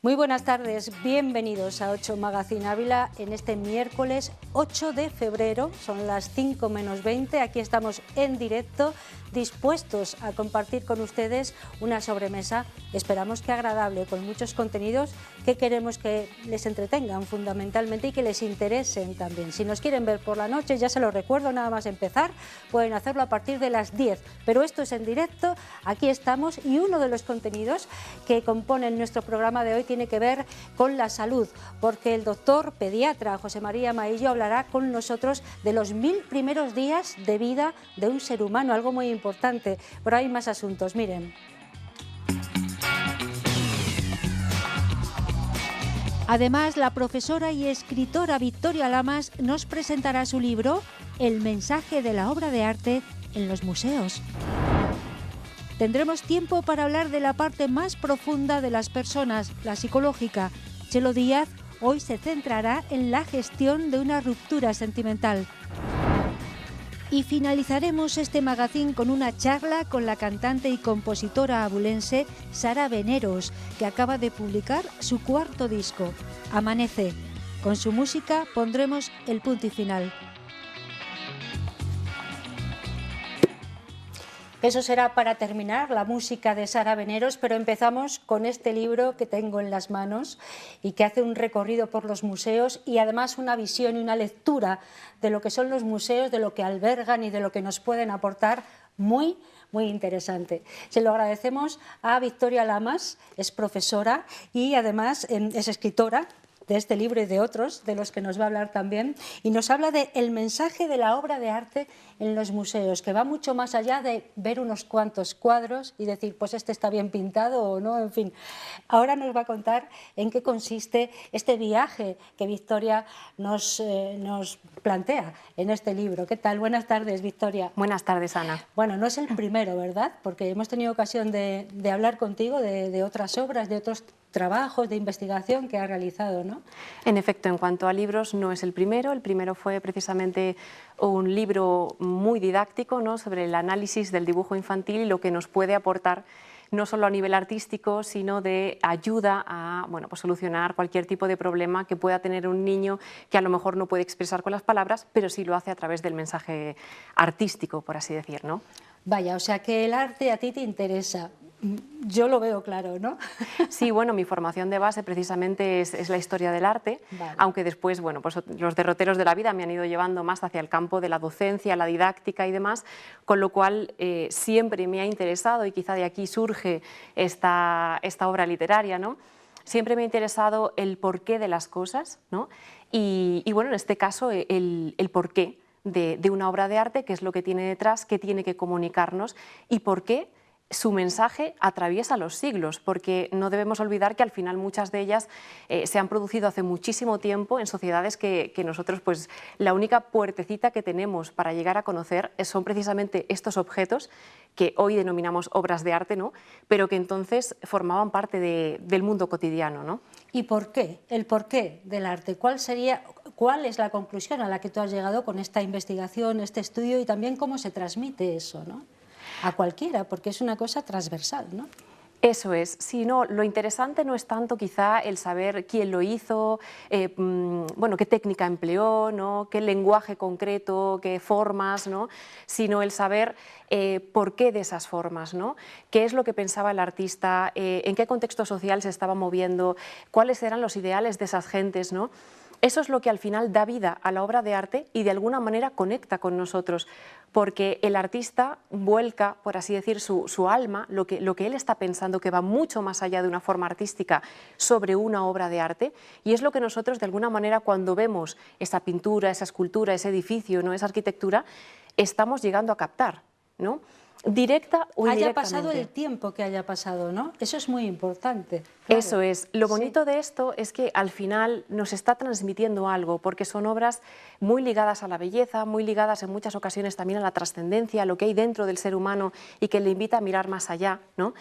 Muy buenas tardes, bienvenidos a 8 Magazine Ávila en este miércoles 8 de febrero, son las 5 menos 20, aquí estamos en directo, dispuestos a compartir con ustedes una sobremesa, esperamos que agradable, con muchos contenidos que queremos que les entretengan fundamentalmente y que les interesen también. Si nos quieren ver por la noche, ya se lo recuerdo, nada más empezar, pueden hacerlo a partir de las 10, pero esto es en directo, aquí estamos y uno de los contenidos que componen nuestro programa de hoy tiene que ver con la salud, porque el doctor pediatra José María Maillo hablará con nosotros de los 1000 primeros días de vida de un ser humano, algo muy importante, pero hay más asuntos, miren. Además, la profesora y escritora Victoria Lamas nos presentará su libro El mensaje de la obra de arte en los museos. Tendremos tiempo para hablar de la parte más profunda de las personas, la psicológica. Chelo Díaz hoy se centrará en la gestión de una ruptura sentimental. Y finalizaremos este magazine con una charla con la cantante y compositora abulense Sara Veneros, que acaba de publicar su cuarto disco, Amanece. Con su música pondremos el punto y final. Eso será para terminar, la música de Sara Veneros, pero empezamos con este libro que tengo en las manos y que hace un recorrido por los museos y además una visión y una lectura de lo que son los museos, de lo que albergan y de lo que nos pueden aportar muy interesante. Se lo agradecemos a Victoria Lamas, es profesora y además es escritora de este libro y de otros, de los que nos va a hablar también, y nos habla de el mensaje de la obra de arte en los museos, que va mucho más allá de ver unos cuantos cuadros y decir, pues este está bien pintado o no, en fin. Ahora nos va a contar en qué consiste este viaje que Victoria nos plantea en este libro. ¿Qué tal? Buenas tardes, Victoria. Buenas tardes, Ana. Bueno, no es el primero, ¿verdad? Porque hemos tenido ocasión de hablar contigo de otras obras, de otros trabajos de investigación que ha realizado, ¿no? En efecto, en cuanto a libros, no es el primero fue precisamente un libro muy didáctico, ¿no?, sobre el análisis del dibujo infantil y lo que nos puede aportar no solo a nivel artístico, sino de ayuda a pues solucionar cualquier tipo de problema que pueda tener un niño que a lo mejor no puede expresar con las palabras, pero sí lo hace a través del mensaje artístico, por así decir, ¿no? Vaya, o sea que el arte a ti te interesa. Yo lo veo claro, ¿no? Sí, bueno, mi formación de base precisamente es la historia del arte, vale, aunque después, bueno, pues los derroteros de la vida me han ido llevando más hacia el campo de la docencia, la didáctica y demás, con lo cual siempre me ha interesado, y quizá de aquí surge esta obra literaria, ¿no? Siempre me ha interesado el porqué de las cosas, ¿no? Y bueno, en este caso el porqué de una obra de arte, qué es lo que tiene detrás, qué tiene que comunicarnos y por qué su mensaje atraviesa los siglos, porque no debemos olvidar que al final muchas de ellas se han producido hace muchísimo tiempo en sociedades que nosotros, pues la única puertecita que tenemos para llegar a conocer son precisamente estos objetos que hoy denominamos obras de arte, ¿no?, pero que entonces formaban parte del mundo cotidiano, ¿no? ¿Y por qué? El porqué del arte. ¿Cuál es la conclusión a la que tú has llegado con esta investigación, este estudio, y también cómo se transmite eso, ¿no?, a cualquiera, porque es una cosa transversal, ¿no? Eso es, sí, no, lo interesante no es tanto quizá el saber quién lo hizo, bueno, qué técnica empleó, ¿no?, qué lenguaje concreto, qué formas, ¿no?, sino el saber por qué de esas formas, ¿no?, qué es lo que pensaba el artista, en qué contexto social se estaba moviendo, cuáles eran los ideales de esas gentes, ¿no? Eso es lo que al final da vida a la obra de arte y de alguna manera conecta con nosotros, porque el artista vuelca, por así decir, su alma, lo que él está pensando, que va mucho más allá de una forma artística, sobre una obra de arte, y es lo que nosotros de alguna manera cuando vemos esa pintura, esa escultura, ese edificio, ¿no?, esa arquitectura, estamos llegando a captar, ¿no?, directa o indirectamente. Haya pasado el tiempo que haya pasado, ¿no? Eso es muy importante. Claro. Eso es. Lo bonito de esto es que al final nos está transmitiendo algo, porque son obras muy ligadas a la belleza, muy ligadas en muchas ocasiones también a la trascendencia, a lo que hay dentro del ser humano y que le invita a mirar más allá, ¿no?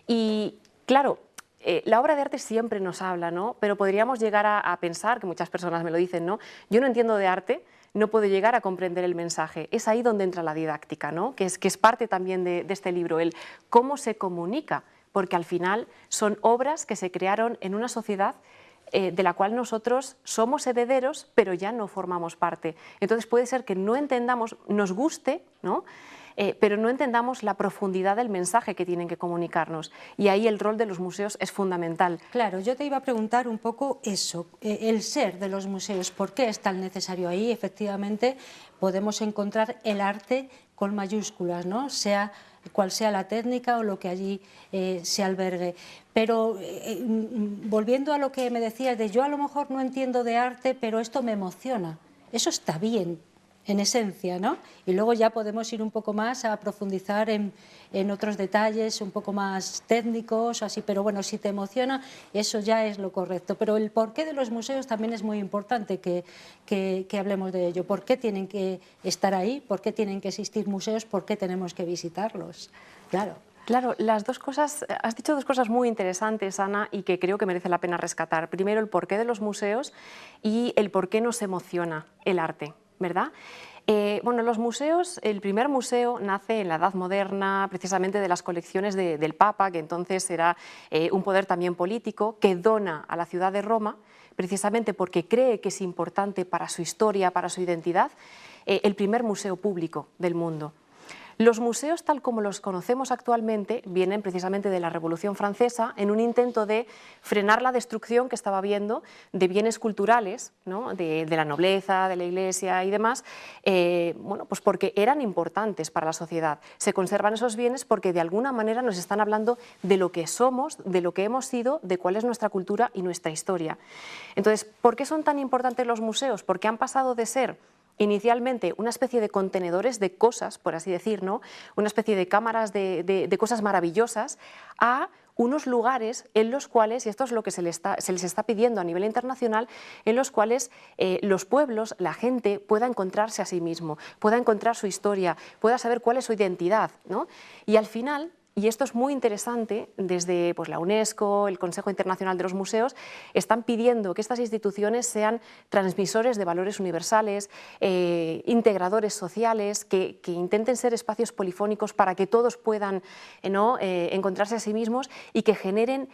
Y claro, la obra de arte siempre nos habla, ¿no?, pero podríamos llegar a pensar, que muchas personas me lo dicen, ¿no?, yo no entiendo de arte, no puedo llegar a comprender el mensaje. Es ahí donde entra la didáctica, ¿no?, que es parte también de este libro, el cómo se comunica porque al final son obras que se crearon en una sociedad de la cual nosotros somos herederos, pero ya no formamos parte. Entonces puede ser que no entendamos, nos guste, ¿no? Pero no entendamos la profundidad del mensaje que tienen que comunicarnos. Y ahí el rol de los museos es fundamental. Claro, yo te iba a preguntar un poco eso, el ser de los museos, ¿por qué es tan necesario? Ahí efectivamente podemos encontrar el arte con mayúsculas, ¿no? Sea cual sea la técnica o lo que allí se albergue. Pero volviendo a lo que me decías de yo a lo mejor no entiendo de arte, pero esto me emociona, eso está bien, en esencia, ¿no? Y luego ya podemos ir un poco más a profundizar en otros detalles un poco más técnicos, así, pero bueno, si te emociona, eso ya es lo correcto. Pero el porqué de los museos también es muy importante que hablemos de ello. ¿Por qué tienen que estar ahí? ¿Por qué tienen que existir museos? ¿Por qué tenemos que visitarlos? Claro. Claro, las dos cosas, has dicho dos cosas muy interesantes, Ana, y que creo que merece la pena rescatar. Primero, el porqué de los museos y el por qué nos emociona el arte, ¿verdad? Bueno, los museos, el primer museo nace en la Edad Moderna, precisamente de las colecciones del Papa, que entonces era un poder también político, que dona a la ciudad de Roma, precisamente porque cree que es importante para su historia, para su identidad, el primer museo público del mundo. Los museos, tal como los conocemos actualmente, vienen precisamente de la Revolución Francesa en un intento de frenar la destrucción que estaba habiendo de bienes culturales, ¿no? de la nobleza, de la Iglesia y demás, bueno, pues porque eran importantes para la sociedad. Se conservan esos bienes porque de alguna manera nos están hablando de lo que somos, de lo que hemos sido, de cuál es nuestra cultura y nuestra historia. Entonces, ¿por qué son tan importantes los museos? Porque han pasado de ser inicialmente una especie de contenedores de cosas, por así decir, ¿no? Una especie de cámaras de cosas maravillosas, a unos lugares en los cuales, y esto es lo que se les está pidiendo a nivel internacional, en los cuales los pueblos, la gente, pueda encontrarse a sí mismo, pueda encontrar su historia, pueda saber cuál es su identidad, ¿no? Y al final, y esto es muy interesante, desde pues, la UNESCO, el Consejo Internacional de los Museos, están pidiendo que estas instituciones sean transmisores de valores universales, integradores sociales, que intenten ser espacios polifónicos para que todos puedan encontrarse a sí mismos y que generen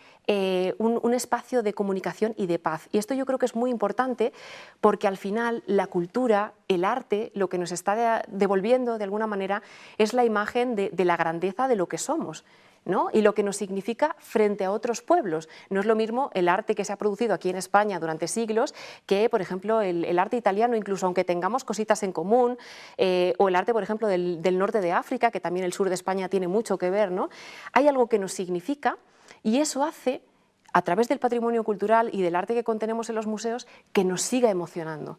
un espacio de comunicación y de paz. Y esto yo creo que es muy importante porque al final la cultura, el arte, lo que nos está devolviendo de alguna manera es la imagen de la grandeza de lo que somos, ¿no? Y lo que nos significa frente a otros pueblos. No es lo mismo el arte que se ha producido aquí en España durante siglos que, por ejemplo, el arte italiano, incluso aunque tengamos cositas en común, o el arte, por ejemplo, del norte de África, que también el sur de España tiene mucho que ver, ¿no? Hay algo que nos significa y eso hace, a través del patrimonio cultural y del arte que contenemos en los museos, que nos siga emocionando.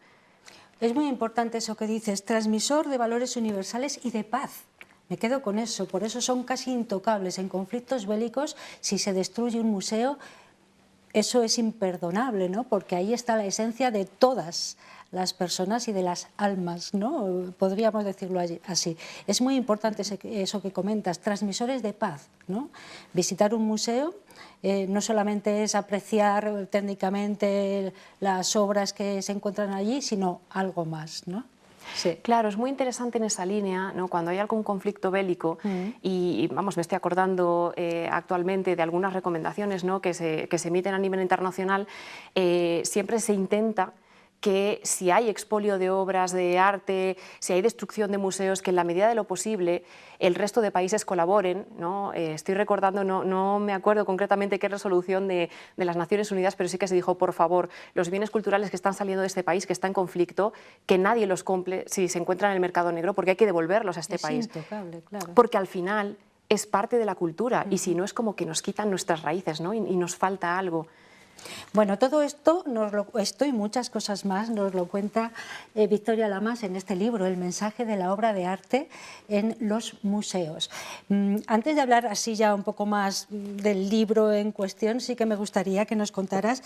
Es muy importante eso que dices, transmisor de valores universales y de paz. Me quedo con eso, por eso son casi intocables en conflictos bélicos. Si se destruye un museo, eso es imperdonable, ¿no? Porque ahí está la esencia de todas las personas y de las almas, ¿no? Podríamos decirlo así. Es muy importante eso que comentas, transmisores de paz, ¿no? Visitar un museo no solamente es apreciar técnicamente las obras que se encuentran allí, sino algo más, ¿no? Sí. Claro, es muy interesante en esa línea, ¿no? Cuando hay algún conflicto bélico, y vamos, me estoy acordando actualmente de algunas recomendaciones, ¿no? que se emiten a nivel internacional, siempre se intenta que si hay expolio de obras de arte, si hay destrucción de museos, que en la medida de lo posible el resto de países colaboren, ¿no? Estoy recordando, no me acuerdo concretamente qué resolución de las Naciones Unidas, pero sí que se dijo, por favor, los bienes culturales que están saliendo de este país, que está en conflicto, que nadie los compre si se encuentran en el mercado negro, porque hay que devolverlos a este país. Intocable, claro. Porque al final es parte de la cultura, y si no es como que nos quitan nuestras raíces, ¿no? y nos falta algo. Bueno, todo esto, esto y muchas cosas más nos lo cuenta Victoria Lamas en este libro, El mensaje de la obra de arte en los museos. Antes de hablar así ya un poco más del libro en cuestión, sí que me gustaría que nos contaras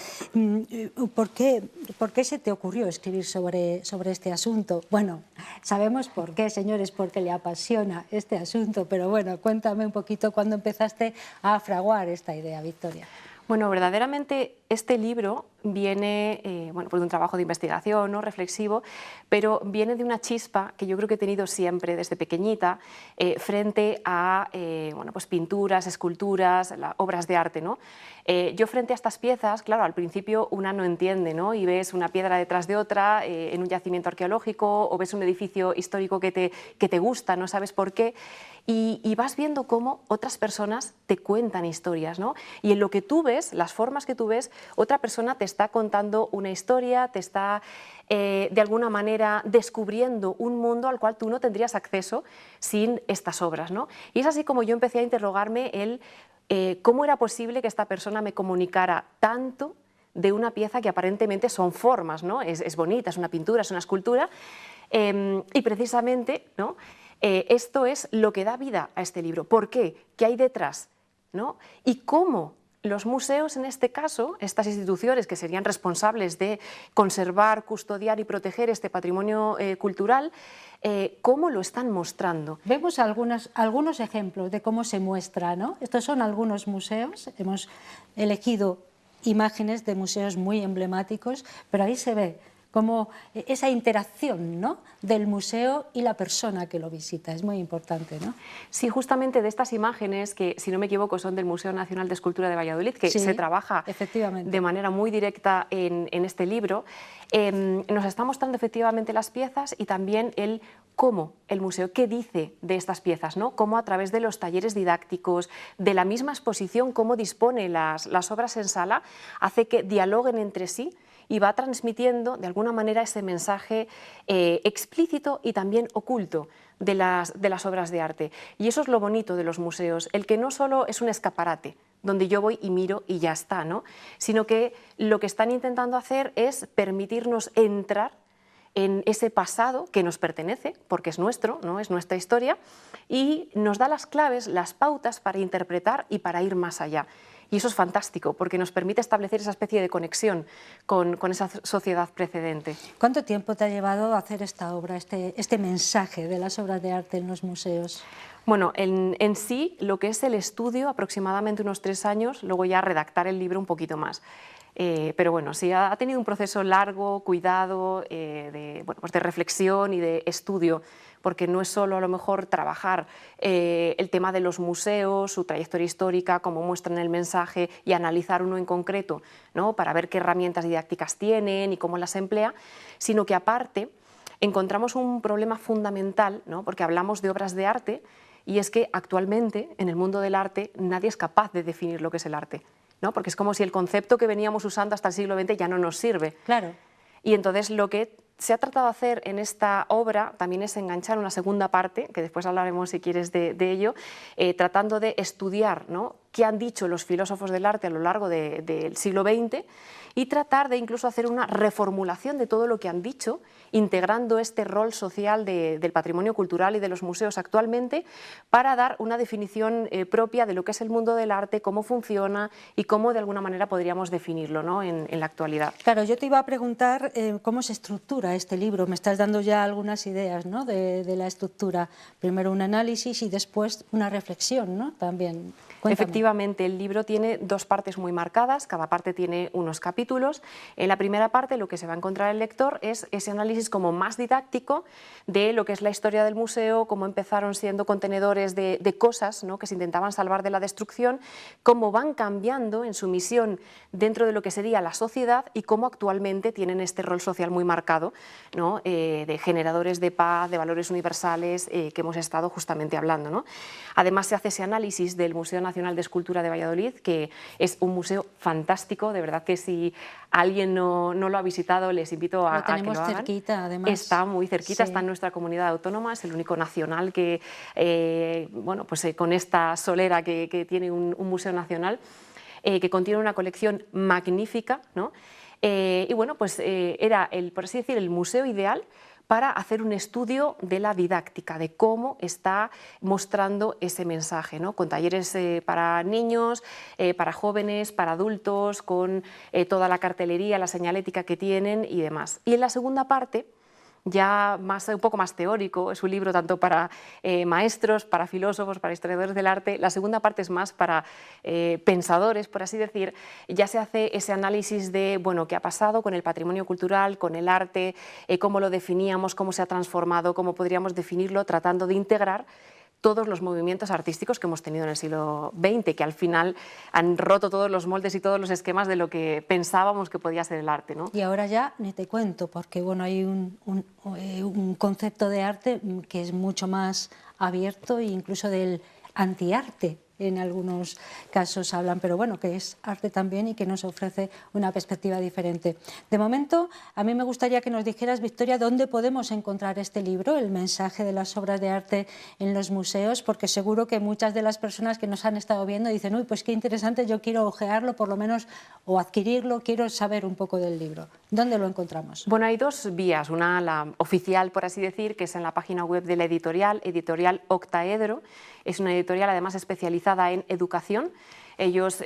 por qué se te ocurrió escribir sobre este asunto. Bueno, sabemos por qué, señores, porque le apasiona este asunto, pero bueno, cuéntame un poquito cuándo empezaste a fraguar esta idea, Victoria. Bueno, verdaderamente este libro viene bueno, pues de un trabajo de investigación, ¿no? Reflexivo, pero viene de una chispa que yo creo que he tenido siempre desde pequeñita frente a bueno, pues pinturas, esculturas, obras de arte, ¿no? Yo frente a estas piezas, claro, al principio una no entiende, ¿no? Y ves una piedra detrás de otra en un yacimiento arqueológico, o ves un edificio histórico que te gusta, no sabes por qué, y vas viendo cómo otras personas te cuentan historias, ¿no? Y en lo que tú ves, las formas que tú ves, otra persona te está contando una historia, te está de alguna manera descubriendo un mundo al cual tú no tendrías acceso sin estas obras, ¿no? Y es así como yo empecé a interrogarme cómo era posible que esta persona me comunicara tanto de una pieza que aparentemente son formas, ¿no? Es bonita, es una pintura, es una escultura, y precisamente, ¿no? Esto es lo que da vida a este libro. ¿Por qué? ¿Qué hay detrás? ¿No? Y cómo los museos, en este caso, estas instituciones que serían responsables de conservar, custodiar y proteger este patrimonio cultural, cómo lo están mostrando. Vemos algunos ejemplos de cómo se muestra, ¿no? Estos son algunos museos, hemos elegido imágenes de museos muy emblemáticos, pero ahí se ve como esa interacción, ¿no?, del museo y la persona que lo visita, es muy importante, ¿no? Sí, justamente de estas imágenes, que si no me equivoco son del Museo Nacional de Escultura de Valladolid, que sí, se trabaja de manera muy directa en este libro, nos está mostrando efectivamente las piezas y también cómo el museo, qué dice de estas piezas, ¿no? Cómo a través de los talleres didácticos, de la misma exposición, cómo dispone las obras en sala, hace que dialoguen entre sí y va transmitiendo de alguna manera ese mensaje explícito y también oculto de las obras de arte. Y eso es lo bonito de los museos, el que no solo es un escaparate donde yo voy y miro y ya está, ¿no?, sino que lo que están intentando hacer es permitirnos entrar en ese pasado que nos pertenece, porque es nuestro, ¿no?, es nuestra historia, y nos da las claves, las pautas para interpretar y para ir más allá. Y eso es fantástico, porque nos permite establecer esa especie de conexión con esa sociedad precedente. ¿Cuánto tiempo te ha llevado a hacer esta obra, este mensaje de las obras de arte en los museos? Bueno, en sí, lo que es el estudio, aproximadamente unos 3 años, luego ya redactar el libro un poquito más. Pero bueno, sí, ha tenido un proceso largo, cuidado, bueno, pues de reflexión y de estudio, porque no es solo a lo mejor trabajar el tema de los museos, su trayectoria histórica, cómo muestran el mensaje y analizar uno en concreto, ¿no?, para ver qué herramientas didácticas tienen y cómo las emplea, sino que aparte encontramos un problema fundamental, ¿no?, porque hablamos de obras de arte y es que actualmente en el mundo del arte nadie es capaz de definir lo que es el arte, ¿no?, porque es como si el concepto que veníamos usando hasta el siglo XX ya no nos sirve. Claro. Y entonces lo que se ha tratado de hacer en esta obra también es enganchar una segunda parte, que después hablaremos si quieres de ello, tratando de estudiar, ¿no?, qué han dicho los filósofos del arte a lo largo del siglo XX y tratar de incluso hacer una reformulación de todo lo que han dicho, integrando este rol social del patrimonio cultural y de los museos actualmente para dar una definición propia de lo que es el mundo del arte, cómo funciona y cómo de alguna manera podríamos definirlo, ¿no?, en la actualidad. Claro, yo te iba a preguntar cómo se estructura este libro. Me estás dando ya algunas ideas, ¿no?, de la estructura. Primero un análisis y después una reflexión, ¿no?, también. Cuéntame. Efectivamente, el libro tiene 2 partes muy marcadas, cada parte tiene unos capítulos. En la primera parte lo que se va a encontrar el lector es ese análisis como más didáctico de lo que es la historia del museo, cómo empezaron siendo contenedores de cosas, ¿no?, que se intentaban salvar de la destrucción, cómo van cambiando en su misión dentro de lo que sería la sociedad y cómo actualmente tienen este rol social muy marcado, ¿no?, de generadores de paz, de valores universales que hemos estado justamente hablando, ¿no? Además se hace ese análisis del Museo Nacional de Escultura de Valladolid, que es un museo fantástico, de verdad que si alguien no lo ha visitado les invito a que lo hagan. Lo tenemos cerquita, además. Está muy cerquita, sí. Está en nuestra comunidad autónoma, es el único nacional que, bueno, pues con esta solera que tiene un museo nacional, que contiene una colección magnífica, ¿no? Y bueno, pues era, por así decir, el museo ideal para hacer un estudio de la didáctica, de cómo está mostrando ese mensaje, ¿no?, con talleres para niños, para jóvenes, para adultos, con toda la cartelería, la señalética que tienen y demás. Y en la segunda parte ya un poco más teórico, es un libro tanto para maestros, para filósofos, para historiadores del arte. La segunda parte es más para pensadores, por así decir. Ya se hace ese análisis de, bueno, qué ha pasado con el patrimonio cultural, con el arte, cómo lo definíamos, cómo se ha transformado, cómo podríamos definirlo, tratando de integrar todos los movimientos artísticos que hemos tenido en el siglo XX, que al final han roto todos los moldes y todos los esquemas de lo que pensábamos que podía ser el arte, ¿no? Y ahora ya ni te cuento, porque bueno, hay un concepto de arte que es mucho más abierto e incluso del antiarte. En algunos casos hablan, pero bueno, que es arte también y que nos ofrece una perspectiva diferente. De momento, a mí me gustaría que nos dijeras, Victoria, dónde podemos encontrar este libro, el mensaje de las obras de arte en los museos, porque seguro que muchas de las personas que nos han estado viendo dicen, uy, pues qué interesante, yo quiero ojearlo por lo menos o adquirirlo, quiero saber un poco del libro. ¿Dónde lo encontramos? Bueno, hay dos vías, una la oficial, por así decir, que es en la página web de la editorial Octaedro. Es una editorial además especializada en educación. Ellos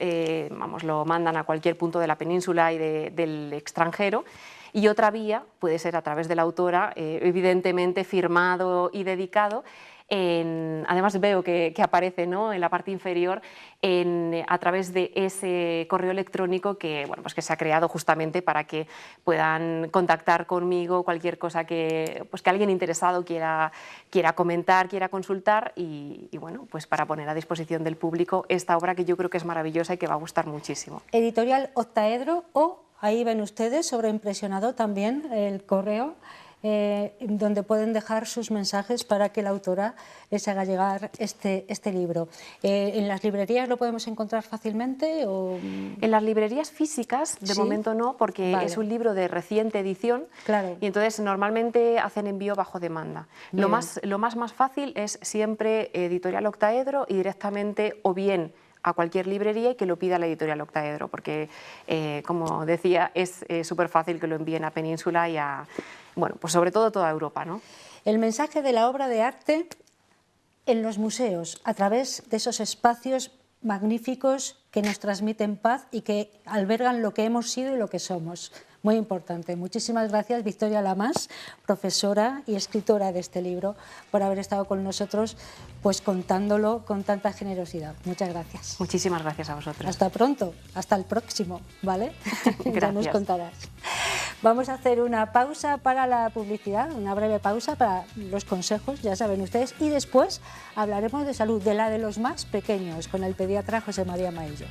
lo mandan a cualquier punto de la península y del extranjero. Y otra vía puede ser a través de la autora, evidentemente firmado y dedicado. Además veo que aparece, ¿no?, en la parte inferior a través de ese correo electrónico que, bueno, pues que se ha creado justamente para que puedan contactar conmigo cualquier cosa que alguien interesado quiera comentar, quiera consultar y bueno, pues para poner a disposición del público esta obra que yo creo que es maravillosa y que va a gustar muchísimo. Editorial Octaedro, o ahí ven ustedes sobreimpresionado también el correo, donde pueden dejar sus mensajes para que la autora les haga llegar este libro. ¿En las librerías lo podemos encontrar fácilmente? O... En las librerías físicas, de momento no, porque es un libro de reciente edición, claro, y entonces normalmente hacen envío bajo demanda. Lo más fácil es siempre Editorial Octaedro y directamente o bien a cualquier librería y que lo pida la editorial Octaedro, porque, como decía, es súper fácil que lo envíen a Península y a, bueno, pues sobre todo toda Europa, ¿no? El mensaje de la obra de arte en los museos, a través de esos espacios magníficos que nos transmiten paz y que albergan lo que hemos sido y lo que somos. Muy importante. Muchísimas gracias, Victoria Lamas, profesora y escritora de este libro, por haber estado con nosotros, pues contándolo con tanta generosidad. Muchas gracias. Muchísimas gracias a vosotros. Hasta pronto, hasta el próximo, ¿vale? Ya nos contarás. Vamos a hacer una pausa para la publicidad, una breve pausa para los consejos, ya saben ustedes, y después hablaremos de salud, de la de los más pequeños, con el pediatra José María Maillo.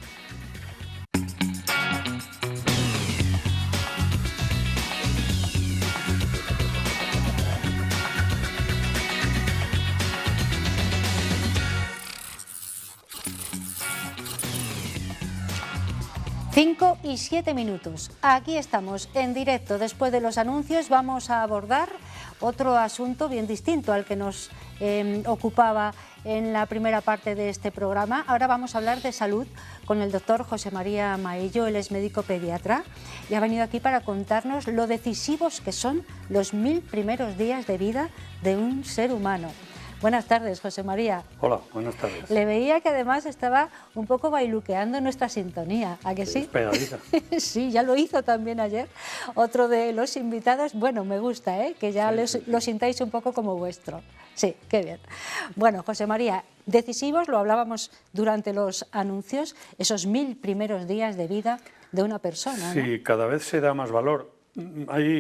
Cinco y 7 minutos. Aquí estamos en directo. Después de los anuncios vamos a abordar otro asunto bien distinto al que nos ocupaba en la primera parte de este programa. Ahora vamos a hablar de salud con el doctor José María Maillo. Él es médico pediatra y ha venido aquí para contarnos lo decisivos que son los 1000 primeros días de vida de un ser humano. Buenas tardes, José María. Hola, buenas tardes. Le veía que además estaba un poco bailuqueando nuestra sintonía, ¿a que sí? Es pegadiza. Sí, ya lo hizo también ayer. Otro de los invitados, bueno, me gusta, que ya lo sintáis un poco como vuestro. Sí, qué bien. Bueno, José María, decisivos, lo hablábamos durante los anuncios, esos 1000 primeros días de vida de una persona, ¿no? Sí, cada vez se da más valor.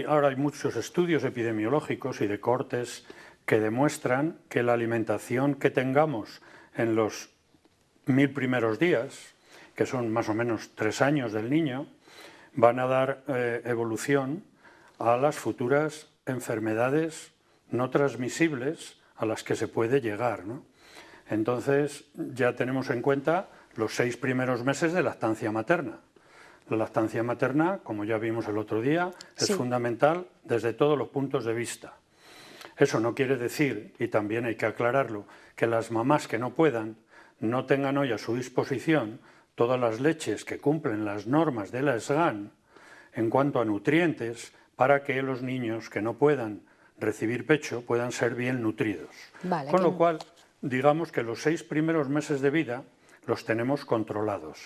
Ahora hay muchos estudios epidemiológicos y de cortes que demuestran que la alimentación que tengamos en los 1000 primeros días, que son más o menos 3 años del niño, van a dar evolución a las futuras enfermedades no transmisibles a las que se puede llegar, ¿no? Entonces ya tenemos en cuenta los 6 primeros meses de lactancia materna. La lactancia materna, como ya vimos el otro día, es fundamental desde todos los puntos de vista. Eso no quiere decir, y también hay que aclararlo, que las mamás que no puedan no tengan hoy a su disposición todas las leches que cumplen las normas de la SGAN en cuanto a nutrientes para que los niños que no puedan recibir pecho puedan ser bien nutridos. Vale, con lo cual, digamos que los 6 primeros meses de vida los tenemos controlados.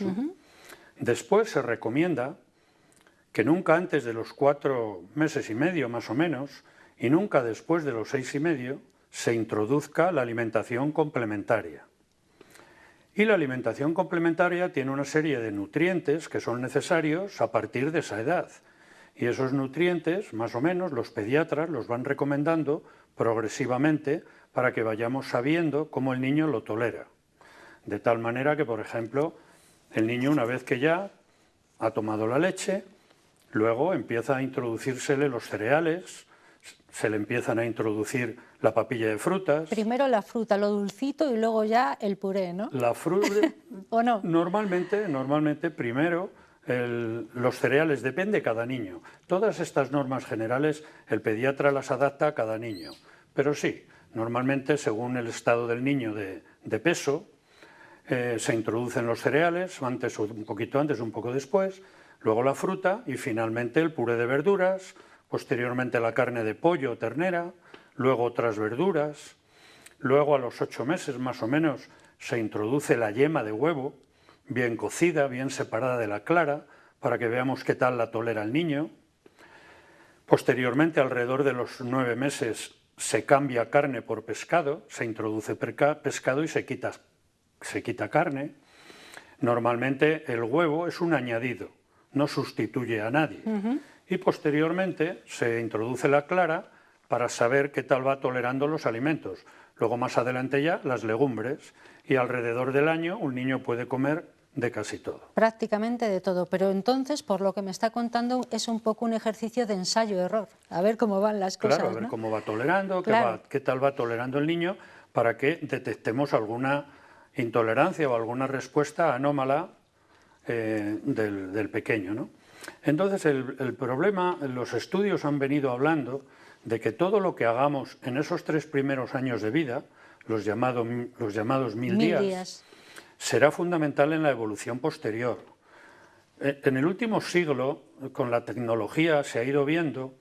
Después se recomienda que nunca antes de los 4 meses y medio más o menos y nunca después de los 6 y medio se introduzca la alimentación complementaria. Y la alimentación complementaria tiene una serie de nutrientes que son necesarios a partir de esa edad. Y esos nutrientes, más o menos, los pediatras los van recomendando progresivamente para que vayamos sabiendo cómo el niño lo tolera. De tal manera que, por ejemplo, el niño, una vez que ya ha tomado la leche, luego empieza a introducírsele los cereales, se le empiezan a introducir la papilla de frutas. Primero la fruta, lo dulcito, y luego ya el puré, ¿no? La fruta, ¿o no? Normalmente primero los cereales, depende de cada niño. Todas estas normas generales el pediatra las adapta a cada niño. Pero sí, normalmente según el estado del niño de peso, se introducen los cereales, antes, un poquito antes, un poco después, luego la fruta y finalmente el puré de verduras, posteriormente la carne de pollo o ternera, luego otras verduras, luego a los 8 meses más o menos se introduce la yema de huevo, bien cocida, bien separada de la clara, para que veamos qué tal la tolera el niño. Posteriormente, alrededor de los 9 meses, se cambia carne por pescado, se introduce pescado y se quita carne. Normalmente el huevo es un añadido, no sustituye a nadie. Y posteriormente se introduce la clara para saber qué tal va tolerando los alimentos. Luego más adelante ya las legumbres, y alrededor del año un niño puede comer de casi todo. Prácticamente de todo, pero entonces, por lo que me está contando, es un poco un ejercicio de ensayo-error, a ver cómo van las cosas. Claro, a ver, ¿no?, cómo va tolerando, claro, qué tal va tolerando el niño, para que detectemos alguna intolerancia o alguna respuesta anómala del pequeño, ¿no? Entonces el problema, los estudios han venido hablando de que todo lo que hagamos en esos 3 primeros años de vida, los llamados 1000 días, será fundamental en la evolución posterior. En el último siglo, con la tecnología, se ha ido viendo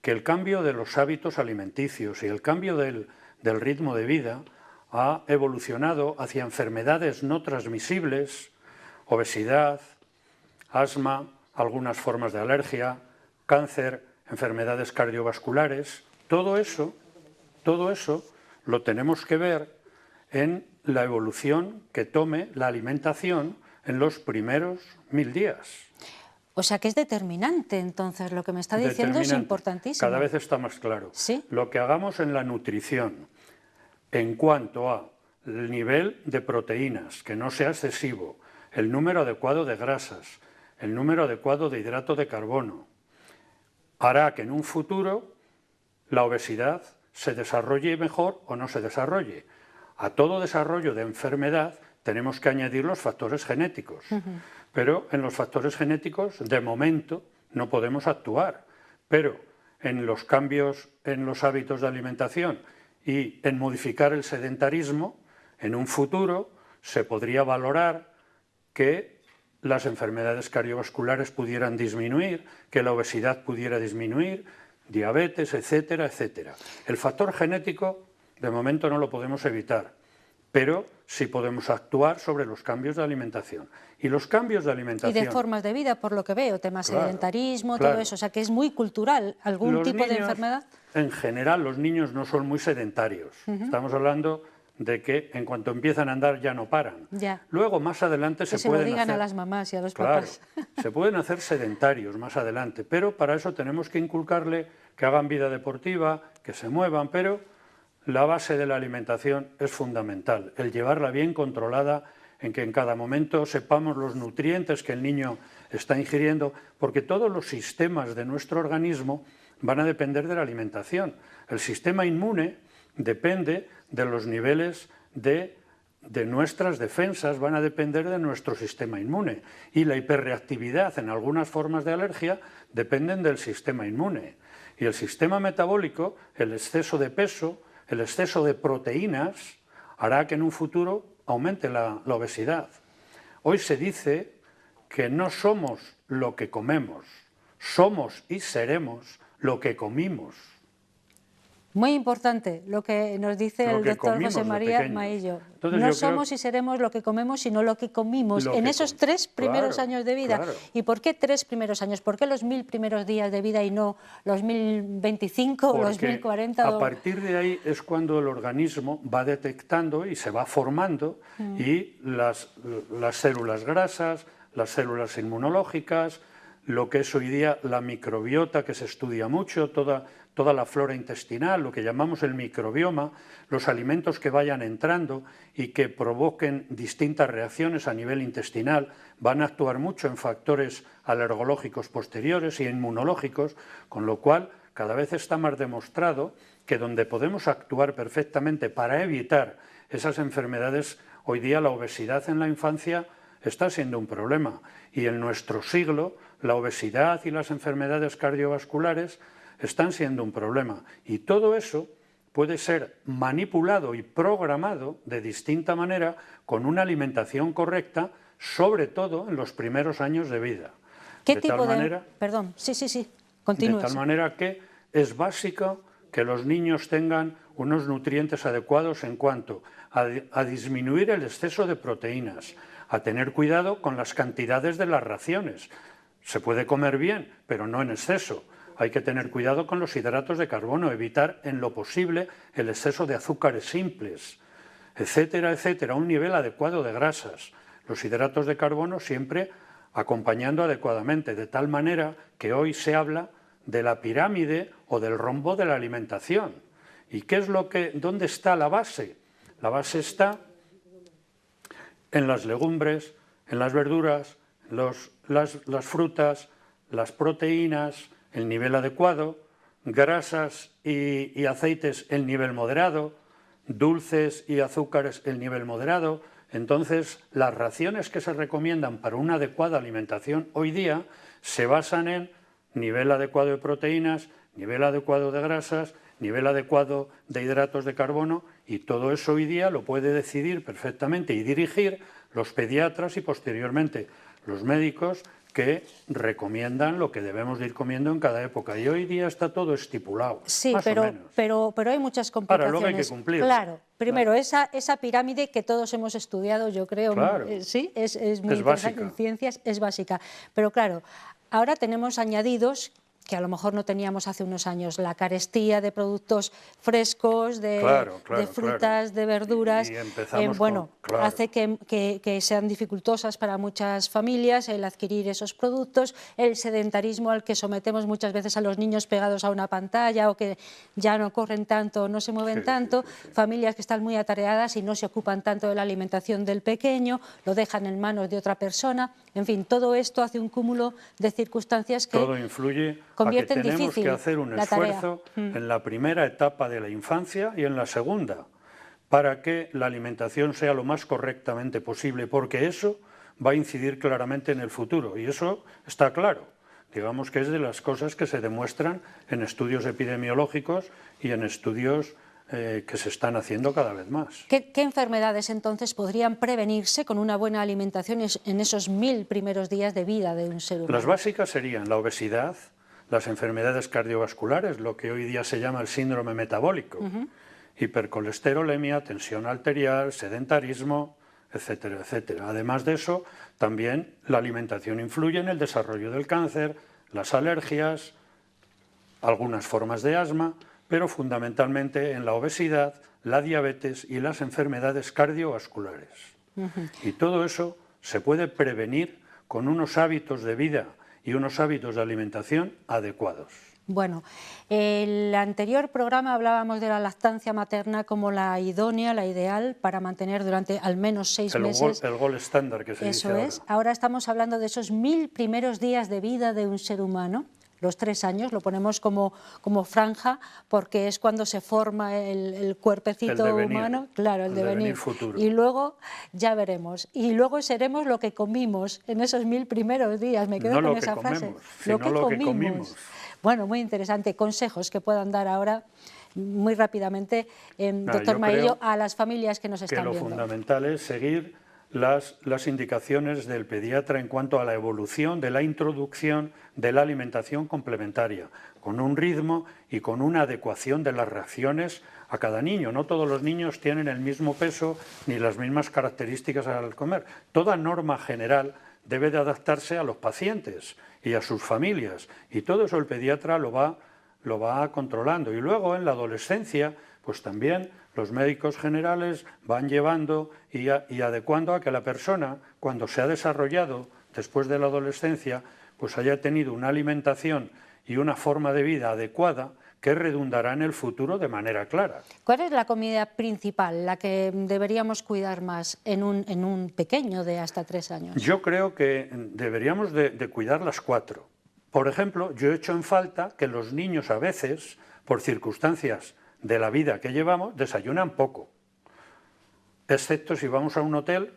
que el cambio de los hábitos alimenticios y el cambio del ritmo de vida ha evolucionado hacia enfermedades no transmisibles, obesidad, asma, algunas formas de alergia, cáncer, enfermedades cardiovasculares. Todo eso lo tenemos que ver en la evolución que tome la alimentación en los primeros 1000 días. O sea que es determinante, entonces, lo que me está diciendo es importantísimo. Cada vez está más claro. ¿Sí? Lo que hagamos en la nutrición, en cuanto a el nivel de proteínas, que no sea excesivo, el número adecuado de grasas, el número adecuado de hidrato de carbono, hará que en un futuro la obesidad se desarrolle mejor o no se desarrolle. A todo desarrollo de enfermedad tenemos que añadir los factores genéticos, pero en los factores genéticos de momento no podemos actuar, pero en los cambios en los hábitos de alimentación y en modificar el sedentarismo, en un futuro se podría valorar que las enfermedades cardiovasculares pudieran disminuir, que la obesidad pudiera disminuir, diabetes, etcétera, etcétera. El factor genético de momento no lo podemos evitar, pero sí podemos actuar sobre los cambios de alimentación. Y los cambios de alimentación... Y de formas de vida, por lo que veo, temas sedentarismo, claro. Todo eso, o sea que es muy cultural. ¿Algún Los tipo niños, de enfermedad? En general, los niños no son muy sedentarios. Estamos hablando de que en cuanto empiezan a andar ya no paran. Ya. Luego, más adelante, se pueden lo digan hacer... a las mamás y a los Claro, papás. se pueden hacer sedentarios más adelante, pero para eso tenemos que inculcarle que hagan vida deportiva, que se muevan, pero la base de la alimentación es fundamental, el llevarla bien controlada, en que en cada momento sepamos los nutrientes que el niño está ingiriendo, porque todos los sistemas de nuestro organismo van a depender de la alimentación. El sistema inmune depende de los niveles de nuestras defensas, van a depender de nuestro sistema inmune, y la hiperreactividad en algunas formas de alergia dependen del sistema inmune. Y el sistema metabólico, el exceso de peso, el exceso de proteínas, hará que en un futuro aumente la obesidad. Hoy se dice que no somos lo que comemos, somos y seremos lo que comimos. Muy importante lo que nos dice el doctor José María Maillo. No somos y seremos lo que comemos, sino lo que comimos en esos 3 primeros años de vida. Claro. ¿Y por qué 3 primeros años? ¿Por qué los 1000 primeros días de vida y no los 1025 o los 1040? A partir de ahí es cuando el organismo va detectando y se va formando y las células grasas, las células inmunológicas, lo que es hoy día la microbiota, que se estudia mucho, toda la flora intestinal, lo que llamamos el microbioma, los alimentos que vayan entrando y que provoquen distintas reacciones a nivel intestinal, van a actuar mucho en factores alergológicos posteriores y inmunológicos, con lo cual cada vez está más demostrado que donde podemos actuar perfectamente para evitar esas enfermedades, hoy día la obesidad en la infancia está siendo un problema y en nuestro siglo la obesidad y las enfermedades cardiovasculares están siendo un problema y todo eso puede ser manipulado y programado de distinta manera con una alimentación correcta, sobre todo en los primeros años de vida. ¿Qué tipo de...? Perdón, sí, continúe. De tal manera que es básico que los niños tengan unos nutrientes adecuados en cuanto a disminuir el exceso de proteínas, a tener cuidado con las cantidades de las raciones. Se puede comer bien, pero no en exceso. Hay que tener cuidado con los hidratos de carbono, evitar en lo posible el exceso de azúcares simples, etcétera, etcétera, un nivel adecuado de grasas. Los hidratos de carbono siempre acompañando adecuadamente, de tal manera que hoy se habla de la pirámide o del rombo de la alimentación. ¿Y qué es dónde está la base? La base está en las legumbres, en las verduras, las frutas, las proteínas, el nivel adecuado, grasas y aceites, el nivel moderado, dulces y azúcares, el nivel moderado. Entonces, las raciones que se recomiendan para una adecuada alimentación hoy día se basan en nivel adecuado de proteínas, nivel adecuado de grasas, nivel adecuado de hidratos de carbono, y todo eso hoy día lo puede decidir perfectamente y dirigir los pediatras y posteriormente los médicos que recomiendan lo que debemos de ir comiendo en cada época. Y hoy día está todo estipulado. Sí, más o menos. pero hay muchas complicaciones. Ahora, luego hay que cumplir. Claro, primero, esa pirámide que todos hemos estudiado, yo creo, claro. Sí, es muy interesante básica. en ciencias, es básica. Pero claro, ahora tenemos añadidos que a lo mejor no teníamos hace unos años, la carestía de productos frescos, de frutas, de verduras, hace que sean dificultosas para muchas familias el adquirir esos productos, el sedentarismo al que sometemos muchas veces a los niños pegados a una pantalla o que ya no corren tanto, no se mueven tanto, familias que están muy atareadas y no se ocupan tanto de la alimentación del pequeño, lo dejan en manos de otra persona, en fin, todo esto hace un cúmulo de circunstancias que todo influye a que tenemos que hacer un esfuerzo en la primera etapa de la infancia y en la segunda, para que la alimentación sea lo más correctamente posible, porque eso va a incidir claramente en el futuro, y eso está claro. Digamos que es de las cosas que se demuestran en estudios epidemiológicos y en estudios que se están haciendo cada vez más. ¿Qué enfermedades entonces podrían prevenirse con una buena alimentación en esos 1000 primeros días de vida de un ser humano? Las básicas serían la obesidad, las enfermedades cardiovasculares, lo que hoy día se llama el síndrome metabólico, hipercolesterolemia, tensión arterial, sedentarismo, etcétera, etcétera. Además de eso, también la alimentación influye en el desarrollo del cáncer, las alergias, algunas formas de asma, pero fundamentalmente en la obesidad, la diabetes y las enfermedades cardiovasculares. Y todo eso se puede prevenir con unos hábitos de vida y unos hábitos de alimentación adecuados. Bueno, el anterior programa hablábamos de la lactancia materna como la idónea, la ideal, para mantener durante al menos 6 meses. El gold estándar que se dice ahora. Eso es. Ahora estamos hablando de esos 1000 primeros días de vida de un ser humano. Los 3 años, lo ponemos como franja, porque es cuando se forma el cuerpecito humano, claro, el devenir futuro. Y luego ya veremos. Y luego seremos lo que comimos en esos 1000 primeros días. Me quedo con esa frase. Lo que comimos. Bueno, muy interesante. Consejos que puedan dar ahora muy rápidamente, doctor Maillo, a las familias que nos están viendo. Lo fundamental es seguir las indicaciones del pediatra en cuanto a la evolución de la introducción de la alimentación complementaria, con un ritmo y con una adecuación de las reacciones a cada niño. No todos los niños tienen el mismo peso ni las mismas características al comer. Toda norma general debe de adaptarse a los pacientes y a sus familias, y todo eso el pediatra lo va controlando. Y luego en la adolescencia, pues también los médicos generales van llevando y adecuando a que la persona, cuando se ha desarrollado después de la adolescencia, pues haya tenido una alimentación y una forma de vida adecuada que redundará en el futuro de manera clara. ¿Cuál es la comida principal, la que deberíamos cuidar más en un pequeño de hasta 3 años? Yo creo que deberíamos de cuidar las 4. Por ejemplo, yo he hecho en falta que los niños a veces, por circunstancias de la vida que llevamos, desayunan poco, excepto si vamos a un hotel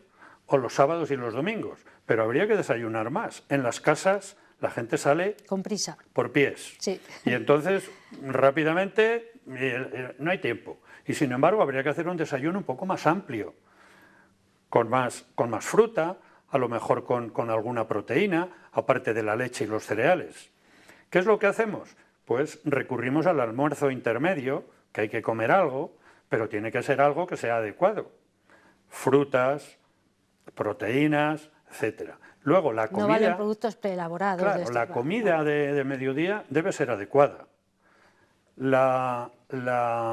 o los sábados y los domingos, pero habría que desayunar más. En las casas la gente sale con prisa, por pies, sí. Y entonces rápidamente no hay tiempo, y sin embargo habría que hacer un desayuno un poco más amplio, con más fruta, a lo mejor con alguna proteína, aparte de la leche y los cereales. ¿Qué es lo que hacemos? Pues recurrimos al almuerzo intermedio, que hay que comer algo, pero tiene que ser algo que sea adecuado. Frutas, proteínas, etcétera. Luego la comida... No valen productos preelaborados. Claro, la comida de mediodía debe ser adecuada. La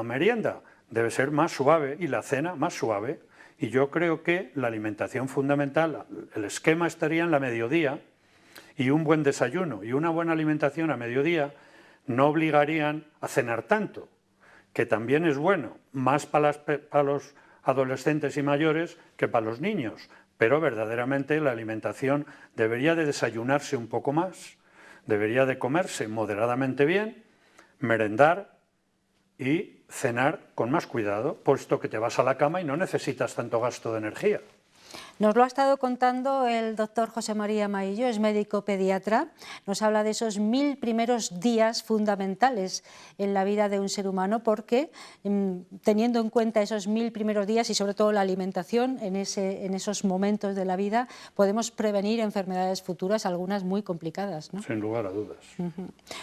merienda debe ser más suave y la cena más suave. Y yo creo que la alimentación fundamental, el esquema estaría en la mediodía, y un buen desayuno y una buena alimentación a mediodía no obligarían a cenar tanto, que también es bueno, más para los adolescentes y mayores que para los niños, pero verdaderamente la alimentación debería de desayunarse un poco más, debería de comerse moderadamente bien, merendar y cenar con más cuidado, puesto que te vas a la cama y no necesitas tanto gasto de energía. Nos lo ha estado contando el doctor José María Maillo, es médico pediatra. Nos habla de esos 1000 primeros días fundamentales en la vida de un ser humano, porque teniendo en cuenta esos 1000 primeros días y sobre todo la alimentación en esos momentos de la vida, podemos prevenir enfermedades futuras, algunas muy complicadas, ¿no? Sin lugar a dudas.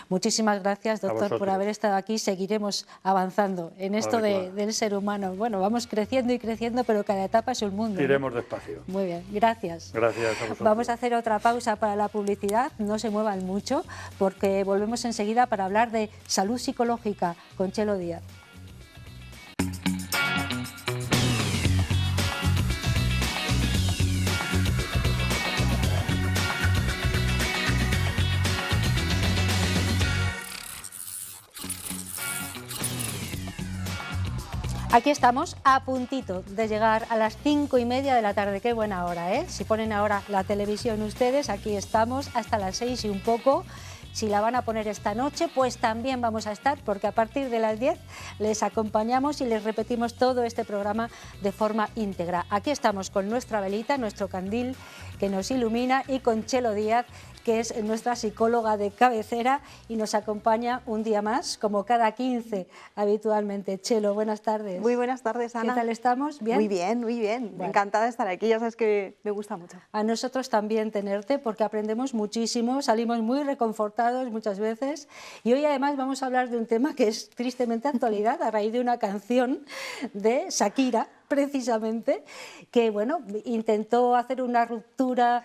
Muchísimas gracias, doctor, por haber estado aquí. Seguiremos avanzando en esto del ser humano. Bueno, vamos creciendo y creciendo, pero cada etapa es un mundo. Iremos despacio. Muy bien, gracias. Gracias a vosotros. Vamos a hacer otra pausa para la publicidad, no se muevan mucho, porque volvemos enseguida para hablar de salud psicológica con Chelo Díaz. Aquí estamos a puntito de llegar a las 5:30 de la tarde, qué buena hora, ¿eh? Si ponen ahora la televisión ustedes, aquí estamos hasta las 6 y un poco. Si la van a poner esta noche, pues también vamos a estar, porque a partir de las 10 les acompañamos y les repetimos todo este programa de forma íntegra. Aquí estamos con nuestra velita, nuestro candil que nos ilumina, y con Chelo Díaz, que es nuestra psicóloga de cabecera y nos acompaña un día más, como cada 15 habitualmente. Chelo, buenas tardes. Muy buenas tardes, Ana. ¿Qué tal estamos? ¿Bien? Muy bien, muy bien. Bueno. Encantada de estar aquí, ya sabes que me gusta mucho. A nosotros también tenerte, porque aprendemos muchísimo, salimos muy reconfortados muchas veces, y hoy además vamos a hablar de un tema que es tristemente actualidad, a raíz de una canción de Shakira, precisamente, que bueno, intentó hacer una ruptura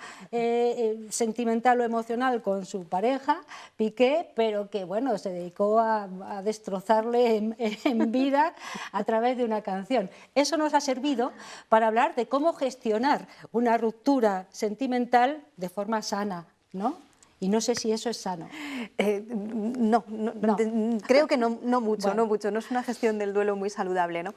sentimental o emocional con su pareja, Piqué, pero que bueno, se dedicó a destrozarle en vida a través de una canción. Eso nos ha servido para hablar de cómo gestionar una ruptura sentimental de forma sana, ¿no? Y no sé si eso es sano. No. Creo que no mucho, bueno. No mucho. No es una gestión del duelo muy saludable, ¿no?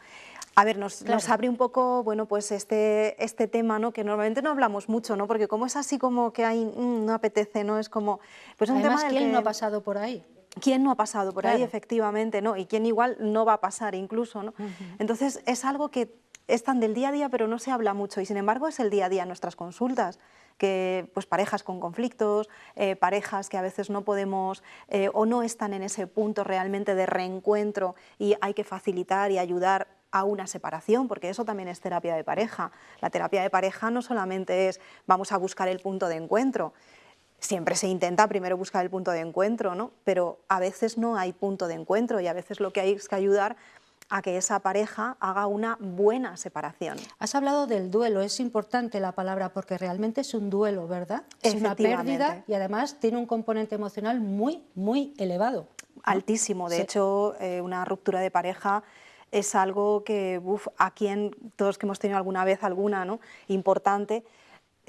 A ver, nos abre un poco, bueno, pues este tema, ¿no? Que normalmente no hablamos mucho, ¿no? Porque como es así como que hay, no apetece, ¿no? Es como... Pues un Además, tema ¿quién no ha pasado por ahí? ¿Quién no ha pasado por ahí, efectivamente, ¿no? Y quién igual no va a pasar incluso, ¿no? Entonces es algo que es tan del día a día, pero no se habla mucho, y sin embargo es el día a día en nuestras consultas, que pues parejas con conflictos, parejas que a veces no podemos o no están en ese punto realmente de reencuentro, y hay que facilitar y ayudar a una separación, porque eso también es terapia de pareja. La terapia de pareja no solamente es vamos a buscar el punto de encuentro, siempre se intenta primero buscar el punto de encuentro, ¿no? Pero a veces no hay punto de encuentro y a veces lo que hay es que ayudar a que esa pareja haga una buena separación. Has hablado del duelo, es importante la palabra porque realmente es un duelo, ¿verdad? Es una pérdida y además tiene un componente emocional muy, muy elevado, ¿no? Altísimo, de hecho, una ruptura de pareja es algo que, aquí todos que hemos tenido alguna vez alguna, ¿no?, importante,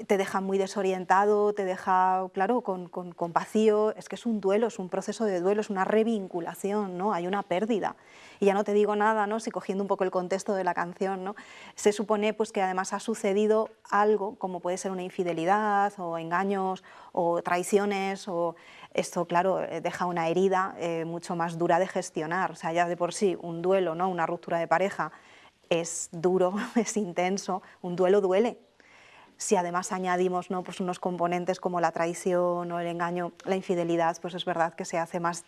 te deja muy desorientado, te deja, claro, con vacío. Es que es un duelo, es un proceso de duelo, es una revinculación, ¿no? Hay una pérdida. Y ya no te digo nada, ¿no?, si cogiendo un poco el contexto de la canción, ¿no?, se supone pues, que además ha sucedido algo, como puede ser una infidelidad, o engaños, o traiciones, o esto, claro, deja una herida mucho más dura de gestionar. O sea, ya de por sí un duelo, ¿no?, una ruptura de pareja es duro, es intenso, un duelo duele. Si además añadimos, ¿no?, pues unos componentes como la traición o el engaño, la infidelidad, pues es verdad que se hace más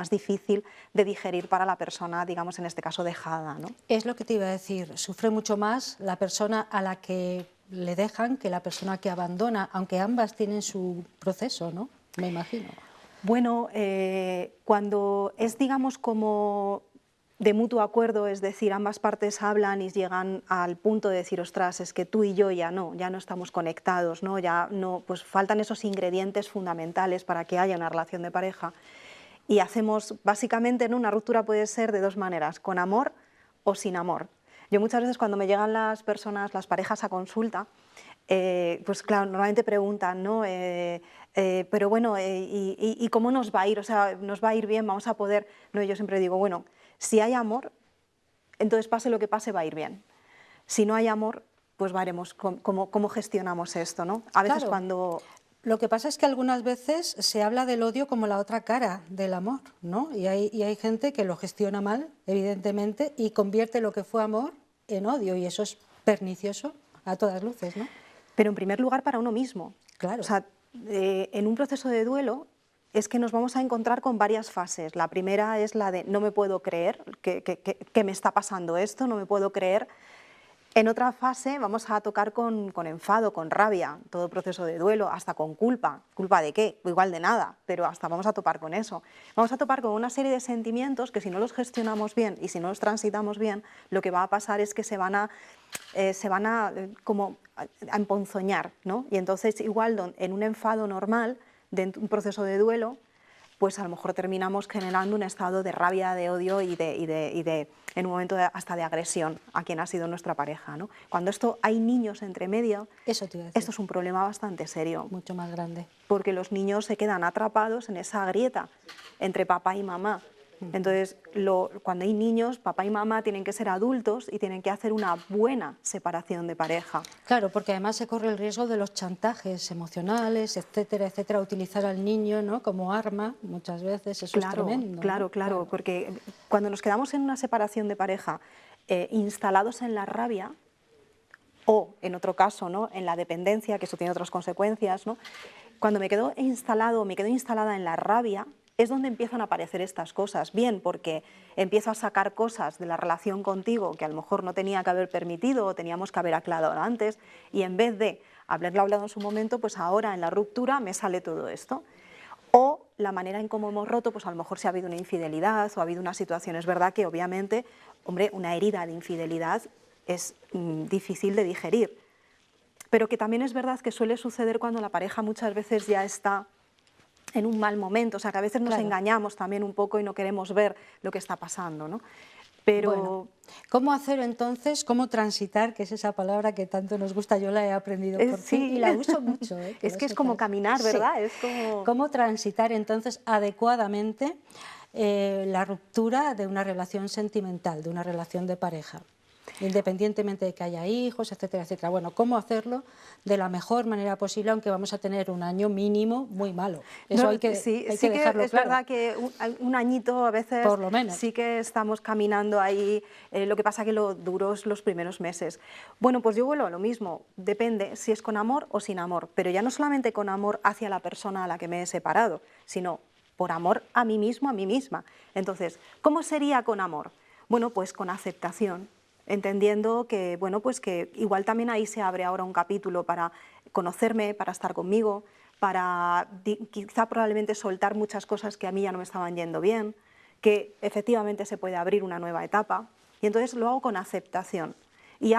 difícil de digerir para la persona, digamos, en este caso dejada, ¿no? Es lo que te iba a decir, sufre mucho más la persona a la que le dejan que la persona que abandona, aunque ambas tienen su proceso, ¿no? Me imagino. Bueno, cuando es, digamos, como de mutuo acuerdo, es decir, ambas partes hablan y llegan al punto de decir, ostras, es que tú y yo ya no estamos conectados, ¿no? Ya no, pues faltan esos ingredientes fundamentales para que haya una relación de pareja. Y hacemos, básicamente, ¿no?, una ruptura puede ser de dos maneras, con amor o sin amor. Yo muchas veces cuando me llegan las personas, las parejas a consulta, pues claro, normalmente preguntan, ¿no? Pero bueno, ¿y cómo nos va a ir? O sea, ¿nos va a ir bien? ¿Vamos a poder? No, yo siempre digo, bueno, si hay amor, entonces pase lo que pase va a ir bien. Si no hay amor, pues veremos cómo gestionamos esto, ¿no? A veces claro. cuando... Lo que pasa es que algunas veces se habla del odio como la otra cara del amor, ¿no? Y hay gente que lo gestiona mal, evidentemente, y convierte lo que fue amor en odio, y eso es pernicioso a todas luces, ¿no? Pero en primer lugar para uno mismo. Claro. O sea, en un proceso de duelo es que nos vamos a encontrar con varias fases. La primera es la de no me puedo creer que me está pasando esto, no me puedo creer. En otra fase vamos a tocar con enfado, con rabia, todo proceso de duelo, hasta con culpa. ¿Culpa de qué? Igual de nada, pero hasta vamos a topar con eso. Vamos a topar con una serie de sentimientos que si no los gestionamos bien y si no los transitamos bien, lo que va a pasar es que se van a emponzoñar, ¿no? Y entonces igual en un enfado normal, de un proceso de duelo, pues a lo mejor terminamos generando un estado de rabia, de odio y en un momento hasta de agresión a quien ha sido nuestra pareja, ¿no? Cuando hay niños entre medio, eso te iba a decir. Esto es un problema bastante serio. Mucho más grande. Porque los niños se quedan atrapados en esa grieta entre papá y mamá. Entonces, cuando hay niños, papá y mamá tienen que ser adultos y tienen que hacer una buena separación de pareja. Claro, porque además se corre el riesgo de los chantajes emocionales, etcétera, etcétera, utilizar al niño, ¿no?, como arma muchas veces, eso es tremendo. Claro, porque cuando nos quedamos en una separación de pareja instalados en la rabia, o en otro caso, ¿no?, en la dependencia, que eso tiene otras consecuencias, ¿no?, cuando me quedo instalada en la rabia, es donde empiezan a aparecer estas cosas. Bien, porque empiezo a sacar cosas de la relación contigo que a lo mejor no tenía que haber permitido o teníamos que haber aclarado antes, y en vez de haberlo hablado en su momento, pues ahora en la ruptura me sale todo esto. O la manera en cómo hemos roto, pues a lo mejor si ha habido una infidelidad o ha habido una situación. Es verdad que obviamente, hombre, una herida de infidelidad es difícil de digerir, pero que también es verdad que suele suceder cuando la pareja muchas veces ya está en un mal momento, o sea que a veces nos engañamos también un poco y no queremos ver lo que está pasando, ¿no? Pero bueno, ¿cómo hacer entonces, cómo transitar, que es esa palabra que tanto nos gusta? Yo la he aprendido por ti y la uso mucho. Es que es como caminar, ¿verdad? Sí. Es como... ¿Cómo transitar entonces adecuadamente la ruptura de una relación sentimental, de una relación de pareja? Independientemente de que haya hijos, etcétera, etcétera. Bueno, ¿cómo hacerlo de la mejor manera posible, aunque vamos a tener un año mínimo muy malo? Eso hay que dejarlo es claro. verdad que un añito a veces por lo menos. Sí que estamos caminando ahí, lo que pasa que lo duro es los primeros meses. Bueno, pues yo vuelvo a lo mismo, depende si es con amor o sin amor, pero ya no solamente con amor hacia la persona a la que me he separado, sino por amor a mí mismo, a mí misma. Entonces, ¿cómo sería con amor? Bueno, pues con aceptación. entendiendo que, bueno, pues que igual también ahí se abre ahora un capítulo para conocerme, para estar conmigo, para quizá probablemente soltar muchas cosas que a mí ya no me estaban yendo bien, que efectivamente se puede abrir una nueva etapa, y entonces lo hago con aceptación. Y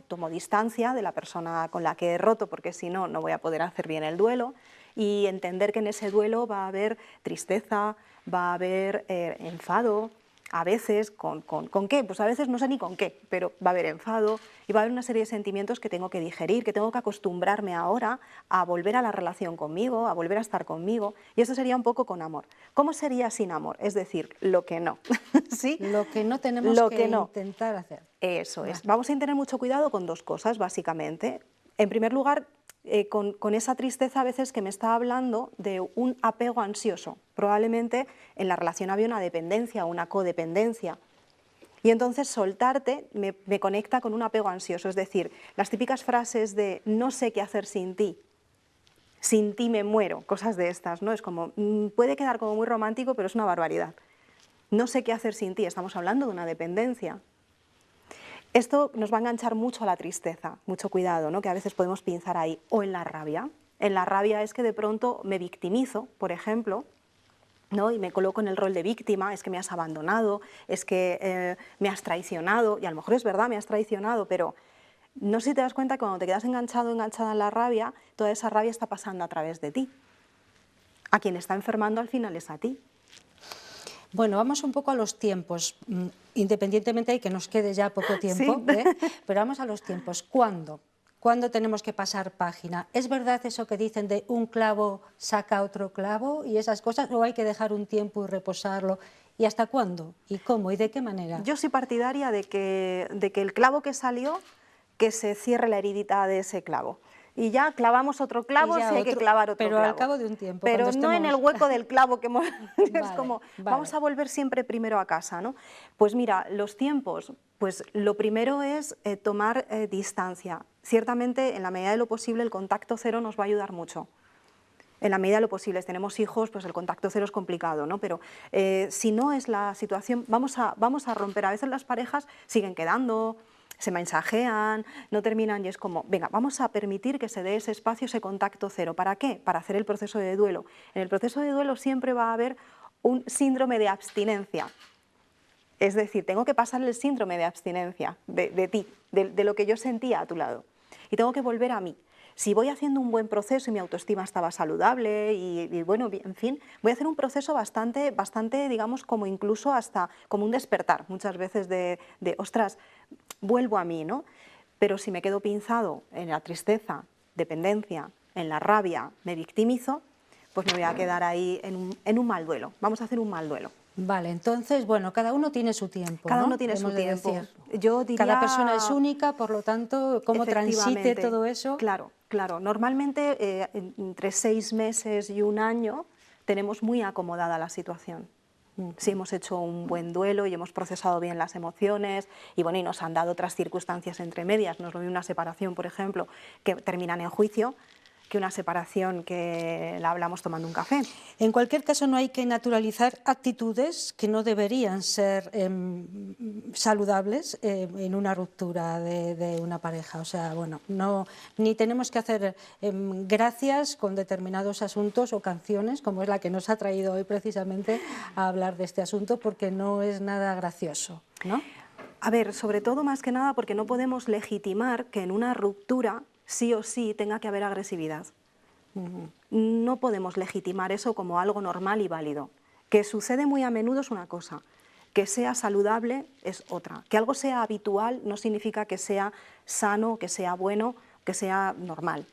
tomo distancia de la persona con la que he roto, porque si no, no voy a poder hacer bien el duelo, y entender que en ese duelo va a haber tristeza, va a haber enfado, a veces, ¿con qué? Pues a veces no sé ni con qué, pero va a haber enfado y va a haber una serie de sentimientos que tengo que digerir, que tengo que acostumbrarme ahora a volver a la relación conmigo, a volver a estar conmigo, y eso sería un poco con amor. ¿Cómo sería sin amor? Es decir, lo que no. ¿Sí? Lo que no tenemos que intentar hacer. Eso es. Vamos a tener mucho cuidado con dos cosas, básicamente. En primer lugar, con esa tristeza a veces que me está hablando de un apego ansioso. Probablemente en la relación había una dependencia o una codependencia. Y entonces soltarte me conecta con un apego ansioso. Es decir, las típicas frases de no sé qué hacer sin ti me muero, cosas de estas, ¿no? Es como, puede quedar como muy romántico, pero es una barbaridad. No sé qué hacer sin ti, estamos hablando de una dependencia. Esto nos va a enganchar mucho a la tristeza, mucho cuidado, ¿no? Que a veces podemos pinzar ahí, o en la rabia. En la rabia es que de pronto me victimizo, por ejemplo, ¿no? Y me coloco en el rol de víctima, es que me has abandonado, es que me has traicionado, y a lo mejor es verdad, me has traicionado, pero no sé si te das cuenta que cuando te quedas enganchado, enganchada en la rabia, toda esa rabia está pasando a través de ti. A quien está enfermando al final es a ti. Bueno, vamos un poco a los tiempos, independientemente de que nos quede ya poco tiempo, Sí. Pero vamos a los tiempos. ¿Cuándo? ¿Cuándo tenemos que pasar página? ¿Es verdad eso que dicen de un clavo saca otro clavo y esas cosas, o hay que dejar un tiempo y reposarlo? ¿Y hasta cuándo? ¿Y cómo? ¿Y de qué manera? Yo soy partidaria de que el clavo que salió, que se cierre la heridita de ese clavo. Y ya clavamos otro clavo si hay que clavar otro pero clavo. al cabo de un tiempo. Pero no en el hueco del clavo que hemos... Es como, vale. vamos a volver siempre primero a casa, ¿no? Pues mira, los tiempos, pues lo primero es tomar distancia. Ciertamente, en la medida de lo posible, el contacto cero nos va a ayudar mucho. En la medida de lo posible, si tenemos hijos, pues el contacto cero es complicado, ¿no? Pero si no es la situación, vamos a romper. A veces las parejas siguen quedando, se mensajean, no terminan y es como, venga, vamos a permitir que se dé ese espacio, ese contacto cero. ¿Para qué? Para hacer el proceso de duelo. En el proceso de duelo siempre va a haber un síndrome de abstinencia. Es decir, tengo que pasar el síndrome de abstinencia de ti, de lo que yo sentía a tu lado. Y tengo que volver a mí. Si voy haciendo un buen proceso y mi autoestima estaba saludable y bueno, en fin, voy a hacer un proceso bastante, digamos, como incluso hasta como un despertar, muchas veces de ostras, vuelvo a mí, ¿no? Pero si me quedo pinzado en la tristeza, dependencia, en la rabia, me victimizo, pues me voy a quedar ahí en un mal duelo. Vamos a hacer un mal duelo. Vale, entonces, bueno, cada uno tiene su tiempo. Cada ¿no? uno tiene su tiempo. Yo diría... Cada persona es única, por lo tanto, cómo transite todo eso. Claro, claro. Normalmente, entre 6 meses y 1 año, tenemos muy acomodada la situación. Si hemos hecho un buen duelo y hemos procesado bien las emociones y, bueno, y nos han dado otras circunstancias entre medias, no es lo mismo una separación, por ejemplo, que terminan en juicio, que una separación que la hablamos tomando un café. En cualquier caso, no hay que naturalizar actitudes que no deberían ser saludables en una ruptura de una pareja. O sea, bueno, ni tenemos que hacer gracias con determinados asuntos o canciones, como es la que nos ha traído hoy precisamente a hablar de este asunto, porque no es nada gracioso, ¿no? A ver, sobre todo, más que nada, porque no podemos legitimar que en una ruptura sí o sí tenga que haber agresividad. No podemos legitimar eso como algo normal y válido. Que sucede muy a menudo es una cosa, que sea saludable es otra. Que algo sea habitual no significa que sea sano, que sea bueno, que sea normal.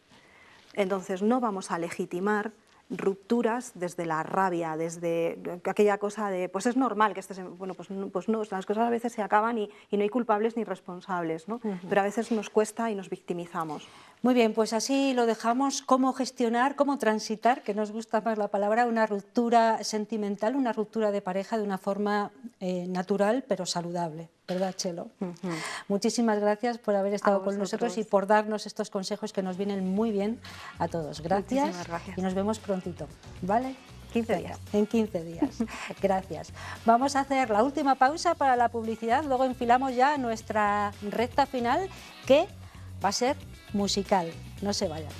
Entonces no vamos a legitimar rupturas desde la rabia, desde aquella cosa de, pues es normal que estés... Bueno, pues no, las cosas a veces se acaban y no hay culpables ni responsables, ¿no? Pero a veces nos cuesta y nos victimizamos. Muy bien, pues así lo dejamos. ¿Cómo gestionar, cómo transitar, que nos gusta más la palabra, una ruptura sentimental, una ruptura de pareja de una forma natural pero saludable? ¿Verdad, Chelo? Muchísimas gracias por haber estado con nosotros y por darnos estos consejos que nos vienen muy bien a todos. Gracias. Muchísimas gracias. Y nos vemos prontito, ¿vale? 15 días. En 15 días. Gracias. Vamos a hacer la última pausa para la publicidad, luego enfilamos ya nuestra recta final, que va a ser musical. No se vayan.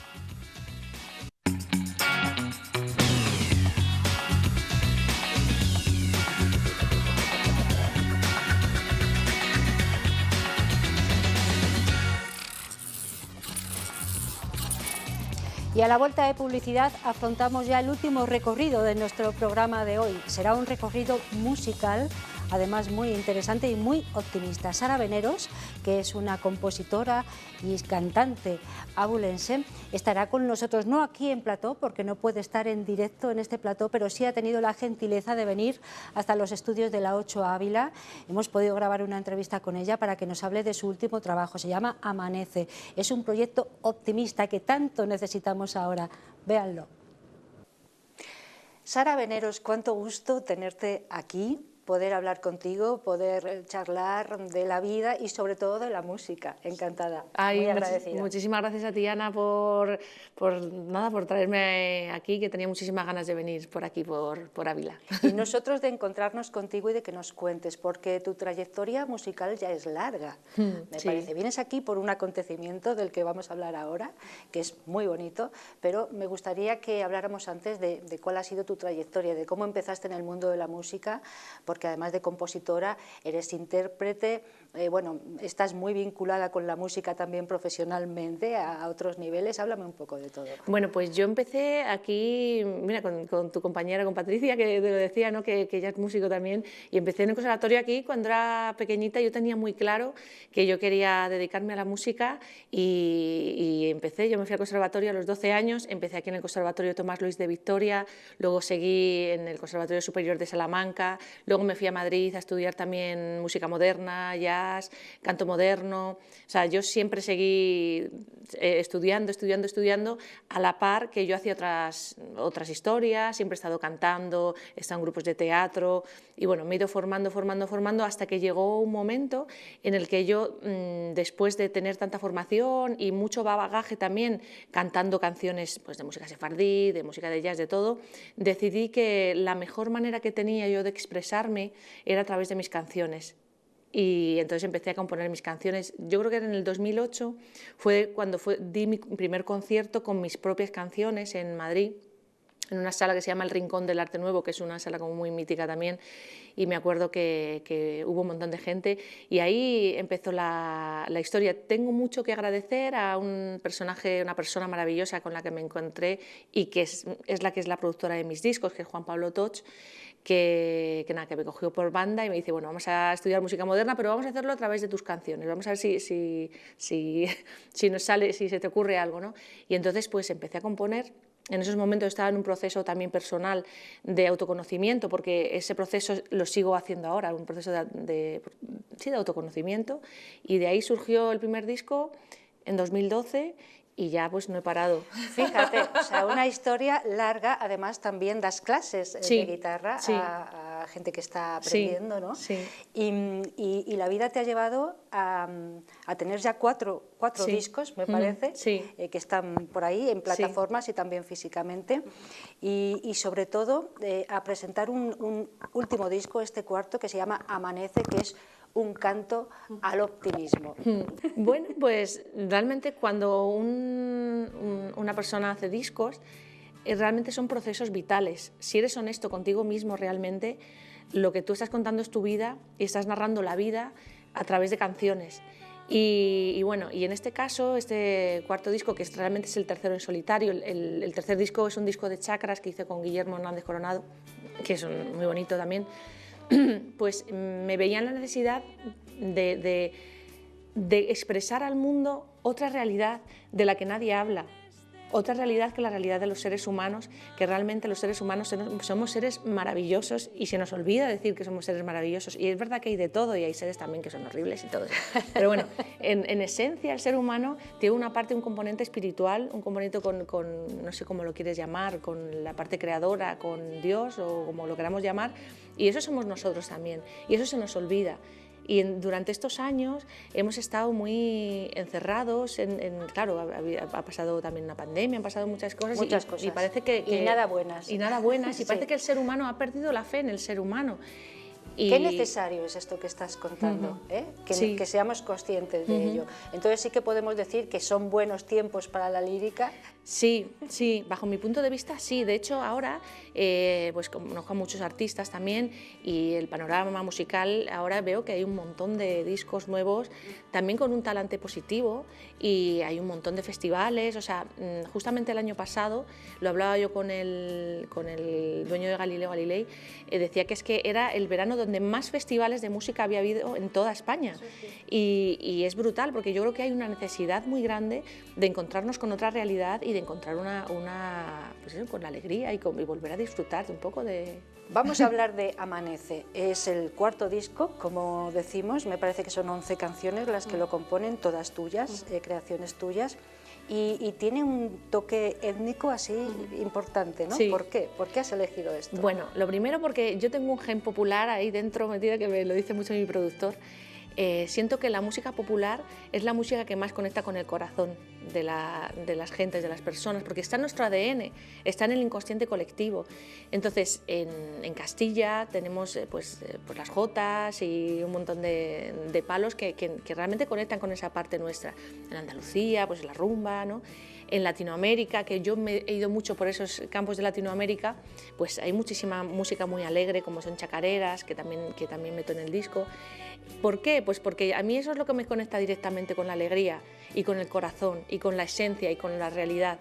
Y a la vuelta de publicidad afrontamos ya el último recorrido de nuestro programa de hoy. Será un recorrido musical, además muy interesante y muy optimista. Sara Veneros, que es una compositora y cantante abulense, estará con nosotros, no aquí en plató, porque no puede estar en directo en este plató, pero sí ha tenido la gentileza de venir hasta los estudios de la 8 Ávila. Hemos podido grabar una entrevista con ella para que nos hable de su último trabajo. Se llama Amanece. Es un proyecto optimista que tanto necesitamos ahora. Véanlo. Sara Veneros, cuánto gusto tenerte aquí, poder hablar contigo, poder charlar de la vida y sobre todo de la música. Encantada, muy agradecida. Muchísimas gracias a ti, Ana, por traerme aquí, que tenía muchísimas ganas de venir por aquí, por Ávila. Y nosotros de encontrarnos contigo y de que nos cuentes, porque tu trayectoria musical ya es larga, me parece. Vienes aquí por un acontecimiento del que vamos a hablar ahora, que es muy bonito, pero me gustaría que habláramos antes de cuál ha sido tu trayectoria, de cómo empezaste en el mundo de la música, porque además de compositora, eres intérprete, bueno, estás muy vinculada con la música también profesionalmente a otros niveles. Háblame un poco de todo. Bueno, pues yo empecé aquí, mira, con tu compañera, con Patricia, que te lo decía, ¿no? que ella es músico también, y empecé en el conservatorio aquí cuando era pequeñita. Yo tenía muy claro que yo quería dedicarme a la música y empecé, yo me fui al conservatorio a los 12 años, empecé aquí en el Conservatorio Tomás Luis de Victoria, luego seguí en el Conservatorio Superior de Salamanca, luego me fui a Madrid a estudiar también música moderna, jazz, canto moderno. O sea, yo siempre seguí estudiando a la par que yo hacía otras historias, siempre he estado cantando, he estado en grupos de teatro y bueno, me he ido formando hasta que llegó un momento en el que yo, después de tener tanta formación y mucho bagaje también cantando canciones pues, de música sefardí, de música de jazz, de todo, decidí que la mejor manera que tenía yo de expresarme era a través de mis canciones. Y entonces empecé a componer mis canciones. Yo creo que en el 2008 fue cuando di mi primer concierto con mis propias canciones en Madrid, en una sala que se llama El Rincón del Arte Nuevo, que es una sala como muy mítica también, y me acuerdo que hubo un montón de gente y ahí empezó la historia. Tengo mucho que agradecer a un personaje, una persona maravillosa con la que me encontré y que es la productora de mis discos, que es Juan Pablo Toch, que me cogió por banda y me dice, bueno, vamos a estudiar música moderna, pero vamos a hacerlo a través de tus canciones, vamos a ver si nos sale, si se te ocurre algo, ¿no? Y entonces pues empecé a componer. En esos momentos estaba en un proceso también personal de autoconocimiento, porque ese proceso lo sigo haciendo ahora, un proceso de autoconocimiento, y de ahí surgió el primer disco en 2012 y ya pues no he parado. Fíjate, o sea, una historia larga, además también das clases de guitarra a gente que está aprendiendo, ¿no? Sí. Y la vida te ha llevado a tener ya cuatro discos, me parece, que están por ahí en plataformas y también físicamente, y sobre todo a presentar un último disco, este cuarto, que se llama Amanece, que es un canto al optimismo. Bueno, pues realmente cuando una persona hace discos, realmente son procesos vitales. Si eres honesto contigo mismo realmente, lo que tú estás contando es tu vida y estás narrando la vida a través de canciones. Y bueno, y en este caso, este cuarto disco, que realmente es el tercero en solitario, el tercer disco es un disco de chakras que hice con Guillermo Hernández Coronado, que es muy bonito también, pues me veía en la necesidad de expresar al mundo otra realidad de la que nadie habla, otra realidad que la realidad de los seres humanos, que realmente los seres humanos somos seres maravillosos y se nos olvida decir que somos seres maravillosos. Y es verdad que hay de todo y hay seres también que son horribles y todo eso. Pero bueno, en esencia el ser humano tiene una parte, un componente espiritual, un componente con no sé cómo lo quieres llamar, con la parte creadora, con Dios o como lo queramos llamar, y eso somos nosotros también. Y eso se nos olvida. Y durante estos años hemos estado muy encerrados, claro, ha pasado también una pandemia, han pasado muchas cosas. Muchas cosas. Y parece que... Y nada buenas. Y nada buenas, y parece Sí. que el ser humano ha perdido la fe en el ser humano. Qué necesario es esto que estás contando, que seamos conscientes de ello. Entonces sí que podemos decir que son buenos tiempos para la lírica. Sí, bajo mi punto de vista sí. De hecho ahora pues conozco a muchos artistas también y el panorama musical ahora veo que hay un montón de discos nuevos, también con un talante positivo, y hay un montón de festivales. O sea, justamente el año pasado lo hablaba yo con el dueño de Galileo Galilei, decía que es que era el verano donde más festivales de música había habido en toda España. Y es brutal, porque yo creo que hay una necesidad muy grande de encontrarnos con otra realidad y de encontrar pues eso, con la alegría y volver a disfrutar un poco de... Vamos a hablar de Amanece. Es el cuarto disco, como decimos, me parece que son 11 canciones las que lo componen, todas tuyas, creaciones tuyas, y tiene un toque étnico así importante, ¿no? Sí. ¿Por qué? ¿Por qué has elegido esto? Bueno, lo primero porque yo tengo un gen popular ahí dentro metido, que me lo dice mucho mi productor. Siento que la música popular es la música que más conecta con el corazón de las gentes, de las personas, porque está en nuestro ADN, está en el inconsciente colectivo. Entonces, en Castilla tenemos pues las jotas y un montón de palos que realmente conectan con esa parte nuestra. En Andalucía, pues la rumba, ¿no? En Latinoamérica, que yo me he ido mucho por esos campos de Latinoamérica, pues hay muchísima música muy alegre, como son chacareras, que también meto en el disco. ¿Por qué? Pues porque a mí eso es lo que me conecta directamente con la alegría y con el corazón y con la esencia y con la realidad.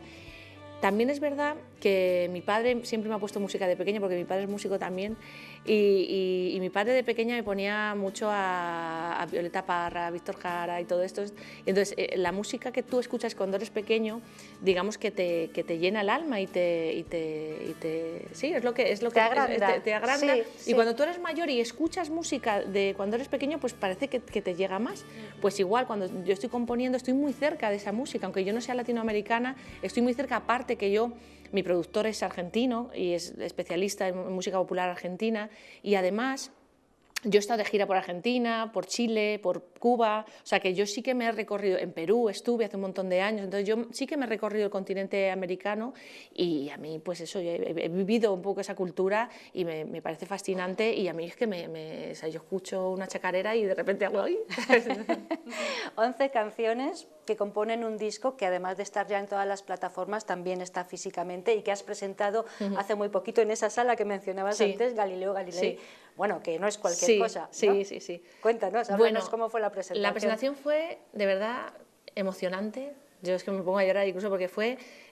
También es verdad que mi padre siempre me ha puesto música de pequeña, porque mi padre es músico también, y mi padre de pequeña me ponía mucho a Violeta Parra, a Víctor Jara y todo esto. Y entonces, la música que tú escuchas cuando eres pequeño, digamos que te llena el alma y sí, es lo que te agranda. Te agranda. Sí, y sí. cuando tú eres mayor y escuchas música de cuando eres pequeño, pues parece que te llega más. Pues igual, cuando yo estoy componiendo, estoy muy cerca de esa música, aunque yo no sea latinoamericana, estoy muy cerca. Aparte que mi productor es argentino y es especialista en música popular argentina, y además yo he estado de gira por Argentina, por Chile, por Cuba, o sea que yo sí que me he recorrido, en Perú estuve hace un montón de años, entonces yo sí que me he recorrido el continente americano, y a mí pues eso, yo he vivido un poco esa cultura y me parece fascinante, y a mí es que o sea, yo escucho una chacarera y de repente hago ¡ay! 11 canciones que componen un disco que, además de estar ya en todas las plataformas, también está físicamente, y que has presentado hace muy poquito en esa sala que mencionabas antes, Galileo Galilei. Sí. Bueno, que no es cualquier cosa, ¿no? Sí. Cuéntanos, háblanos cómo fue la presentación. La presentación fue de verdad emocionante. Yo es que me pongo a llorar incluso porque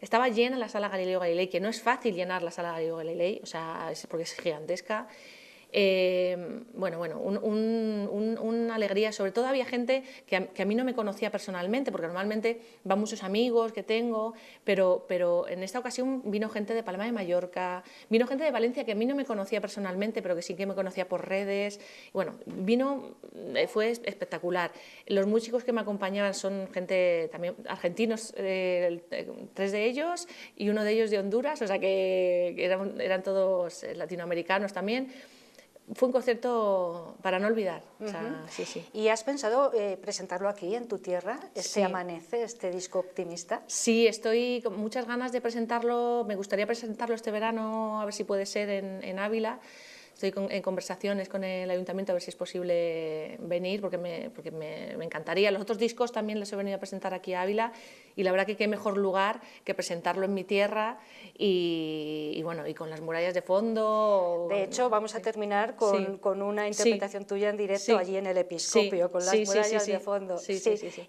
estaba llena la sala Galileo Galilei, que no es fácil llenar la sala Galileo Galilei, o sea, porque es gigantesca. Una alegría. Sobre todo había gente que a mí no me conocía personalmente, porque normalmente van muchos amigos que tengo, pero en esta ocasión vino gente de Palma de Mallorca, vino gente de Valencia que a mí no me conocía personalmente, pero que sí que me conocía por redes. Bueno, fue espectacular. Los músicos que me acompañaban son gente también argentinos, 3 de ellos, y uno de ellos de Honduras, o sea que eran todos latinoamericanos también. Fue un concierto para no olvidar. O sea, sí. ¿Y has pensado presentarlo aquí, en tu tierra, Sí. Amanece, este disco optimista? Sí, estoy con muchas ganas de presentarlo. Me gustaría presentarlo este verano, a ver si puede ser en Ávila. Estoy en conversaciones con el ayuntamiento a ver si es posible venir, porque me encantaría. Los otros discos también les he venido a presentar aquí a Ávila, y la verdad que qué mejor lugar que presentarlo en mi tierra y con las murallas de fondo. De hecho, vamos a terminar con una interpretación tuya en directo allí en el Episcopio, con las murallas de fondo. Sí.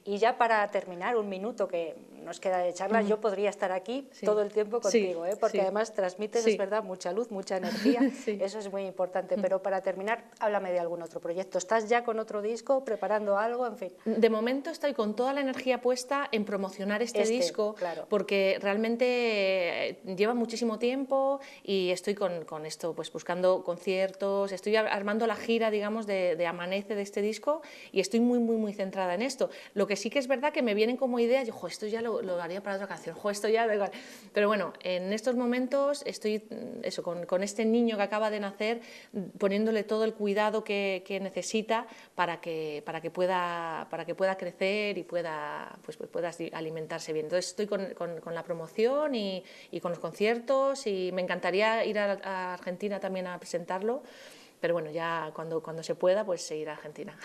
Y ya para terminar, un minuto que nos queda de charla, yo podría estar aquí todo el tiempo contigo, porque además transmites, es verdad, mucha luz, mucha energía, eso es muy importante. Pero para terminar, háblame de algún otro proyecto. ¿Estás ya con otro disco, preparando algo, en fin? De momento estoy con toda la energía puesta en promocionar este disco, claro. porque realmente lleva muchísimo tiempo y estoy con esto, pues buscando conciertos, estoy armando la gira, digamos, de Amanece, de este disco, y estoy muy centrada en esto. Lo que sí que es verdad que me vienen como ideas, esto ya lo lo haría para otra canción, esto ya da igual. Pero bueno, en estos momentos estoy con este niño que acaba de nacer, poniéndole todo el cuidado que necesita para que pueda crecer y pueda alimentarse bien. Entonces estoy con la promoción y con los conciertos, y me encantaría ir a Argentina también a presentarlo. Pero bueno, ya cuando se pueda, pues seguir a Argentina.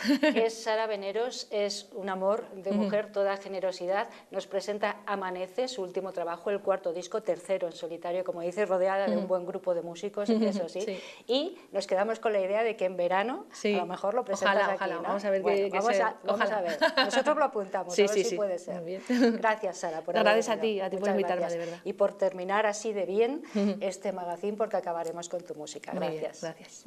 Sara Veneros es un amor de mujer, toda generosidad. Nos presenta Amanece, su último trabajo, el 4º disco, tercero en solitario, como dice, rodeada de un buen grupo de músicos, eso sí. Y nos quedamos con la idea de que en verano a lo mejor lo presentas aquí, ¿no? Vamos a ver vamos a ver. Nosotros lo apuntamos, a ver si puede ser. Muy bien. Gracias, Sara, por Gracias a ti por invitarme, gracias. de verdad. Y por terminar así de bien este magazine, porque acabaremos con tu música. Gracias. Gracias.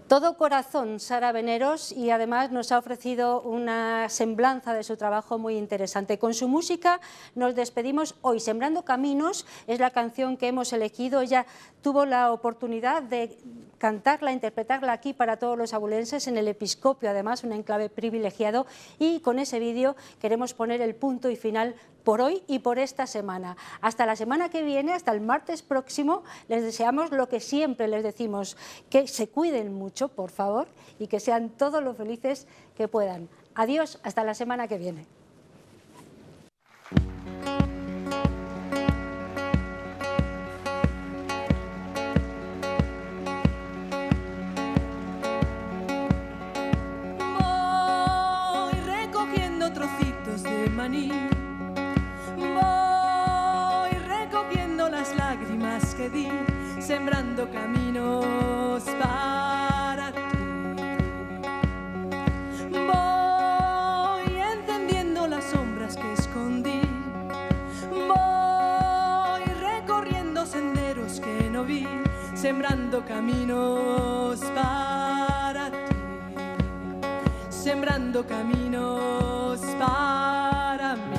Todo corazón, Sara Veneros, y además nos ha ofrecido una semblanza de su trabajo muy interesante. Con su música nos despedimos hoy. Sembrando Caminos es la canción que hemos elegido. Ella tuvo la oportunidad de cantarla, interpretarla aquí para todos los abulenses en el Episcopio, además un enclave privilegiado, y con ese vídeo queremos poner el punto y final por hoy y por esta semana. Hasta la semana que viene, hasta el martes próximo, les deseamos lo que siempre les decimos, que se cuiden mucho, por favor, y que sean todos lo felices que puedan. Adiós, hasta la semana que viene. Voy recogiendo trocitos de maní, voy recogiendo las lágrimas que di, sembrando caminos para ti. Voy encendiendo las sombras que escondí, voy recorriendo senderos que no vi, sembrando caminos para ti, sembrando caminos para mí.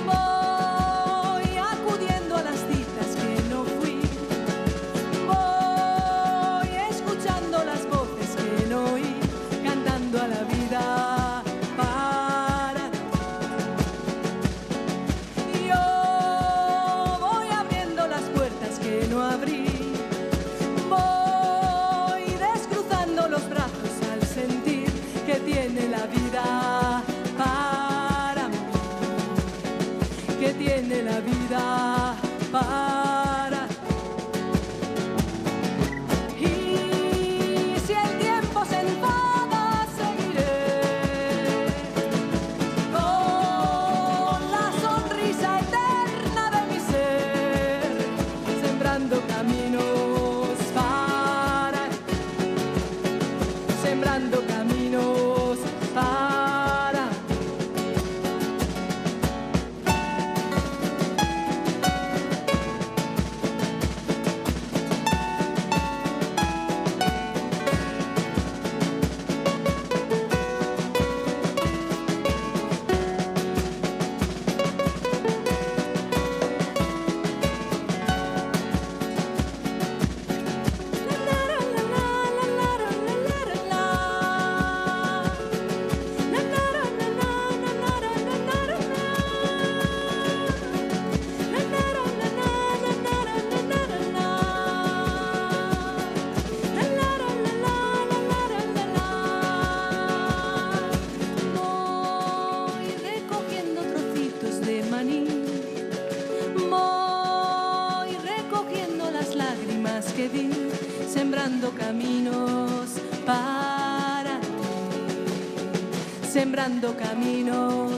Voy acudiendo a las citas que no fui, voy escuchando las voces que no oí, cantando a la vida para ti. Yo voy abriendo las puertas que no abrí, voy descruzando los brazos al sentir que tiene la vida para mí, que tiene la vida para ti. Y si el tiempo se enfada, seguiré con la sonrisa eterna de mi ser, sembrando caminos para ti, sembrando caminos para ti. Voy recogiendo trocitos de maní, voy recogiendo las lágrimas que di, sembrando caminos para ti, sembrando caminos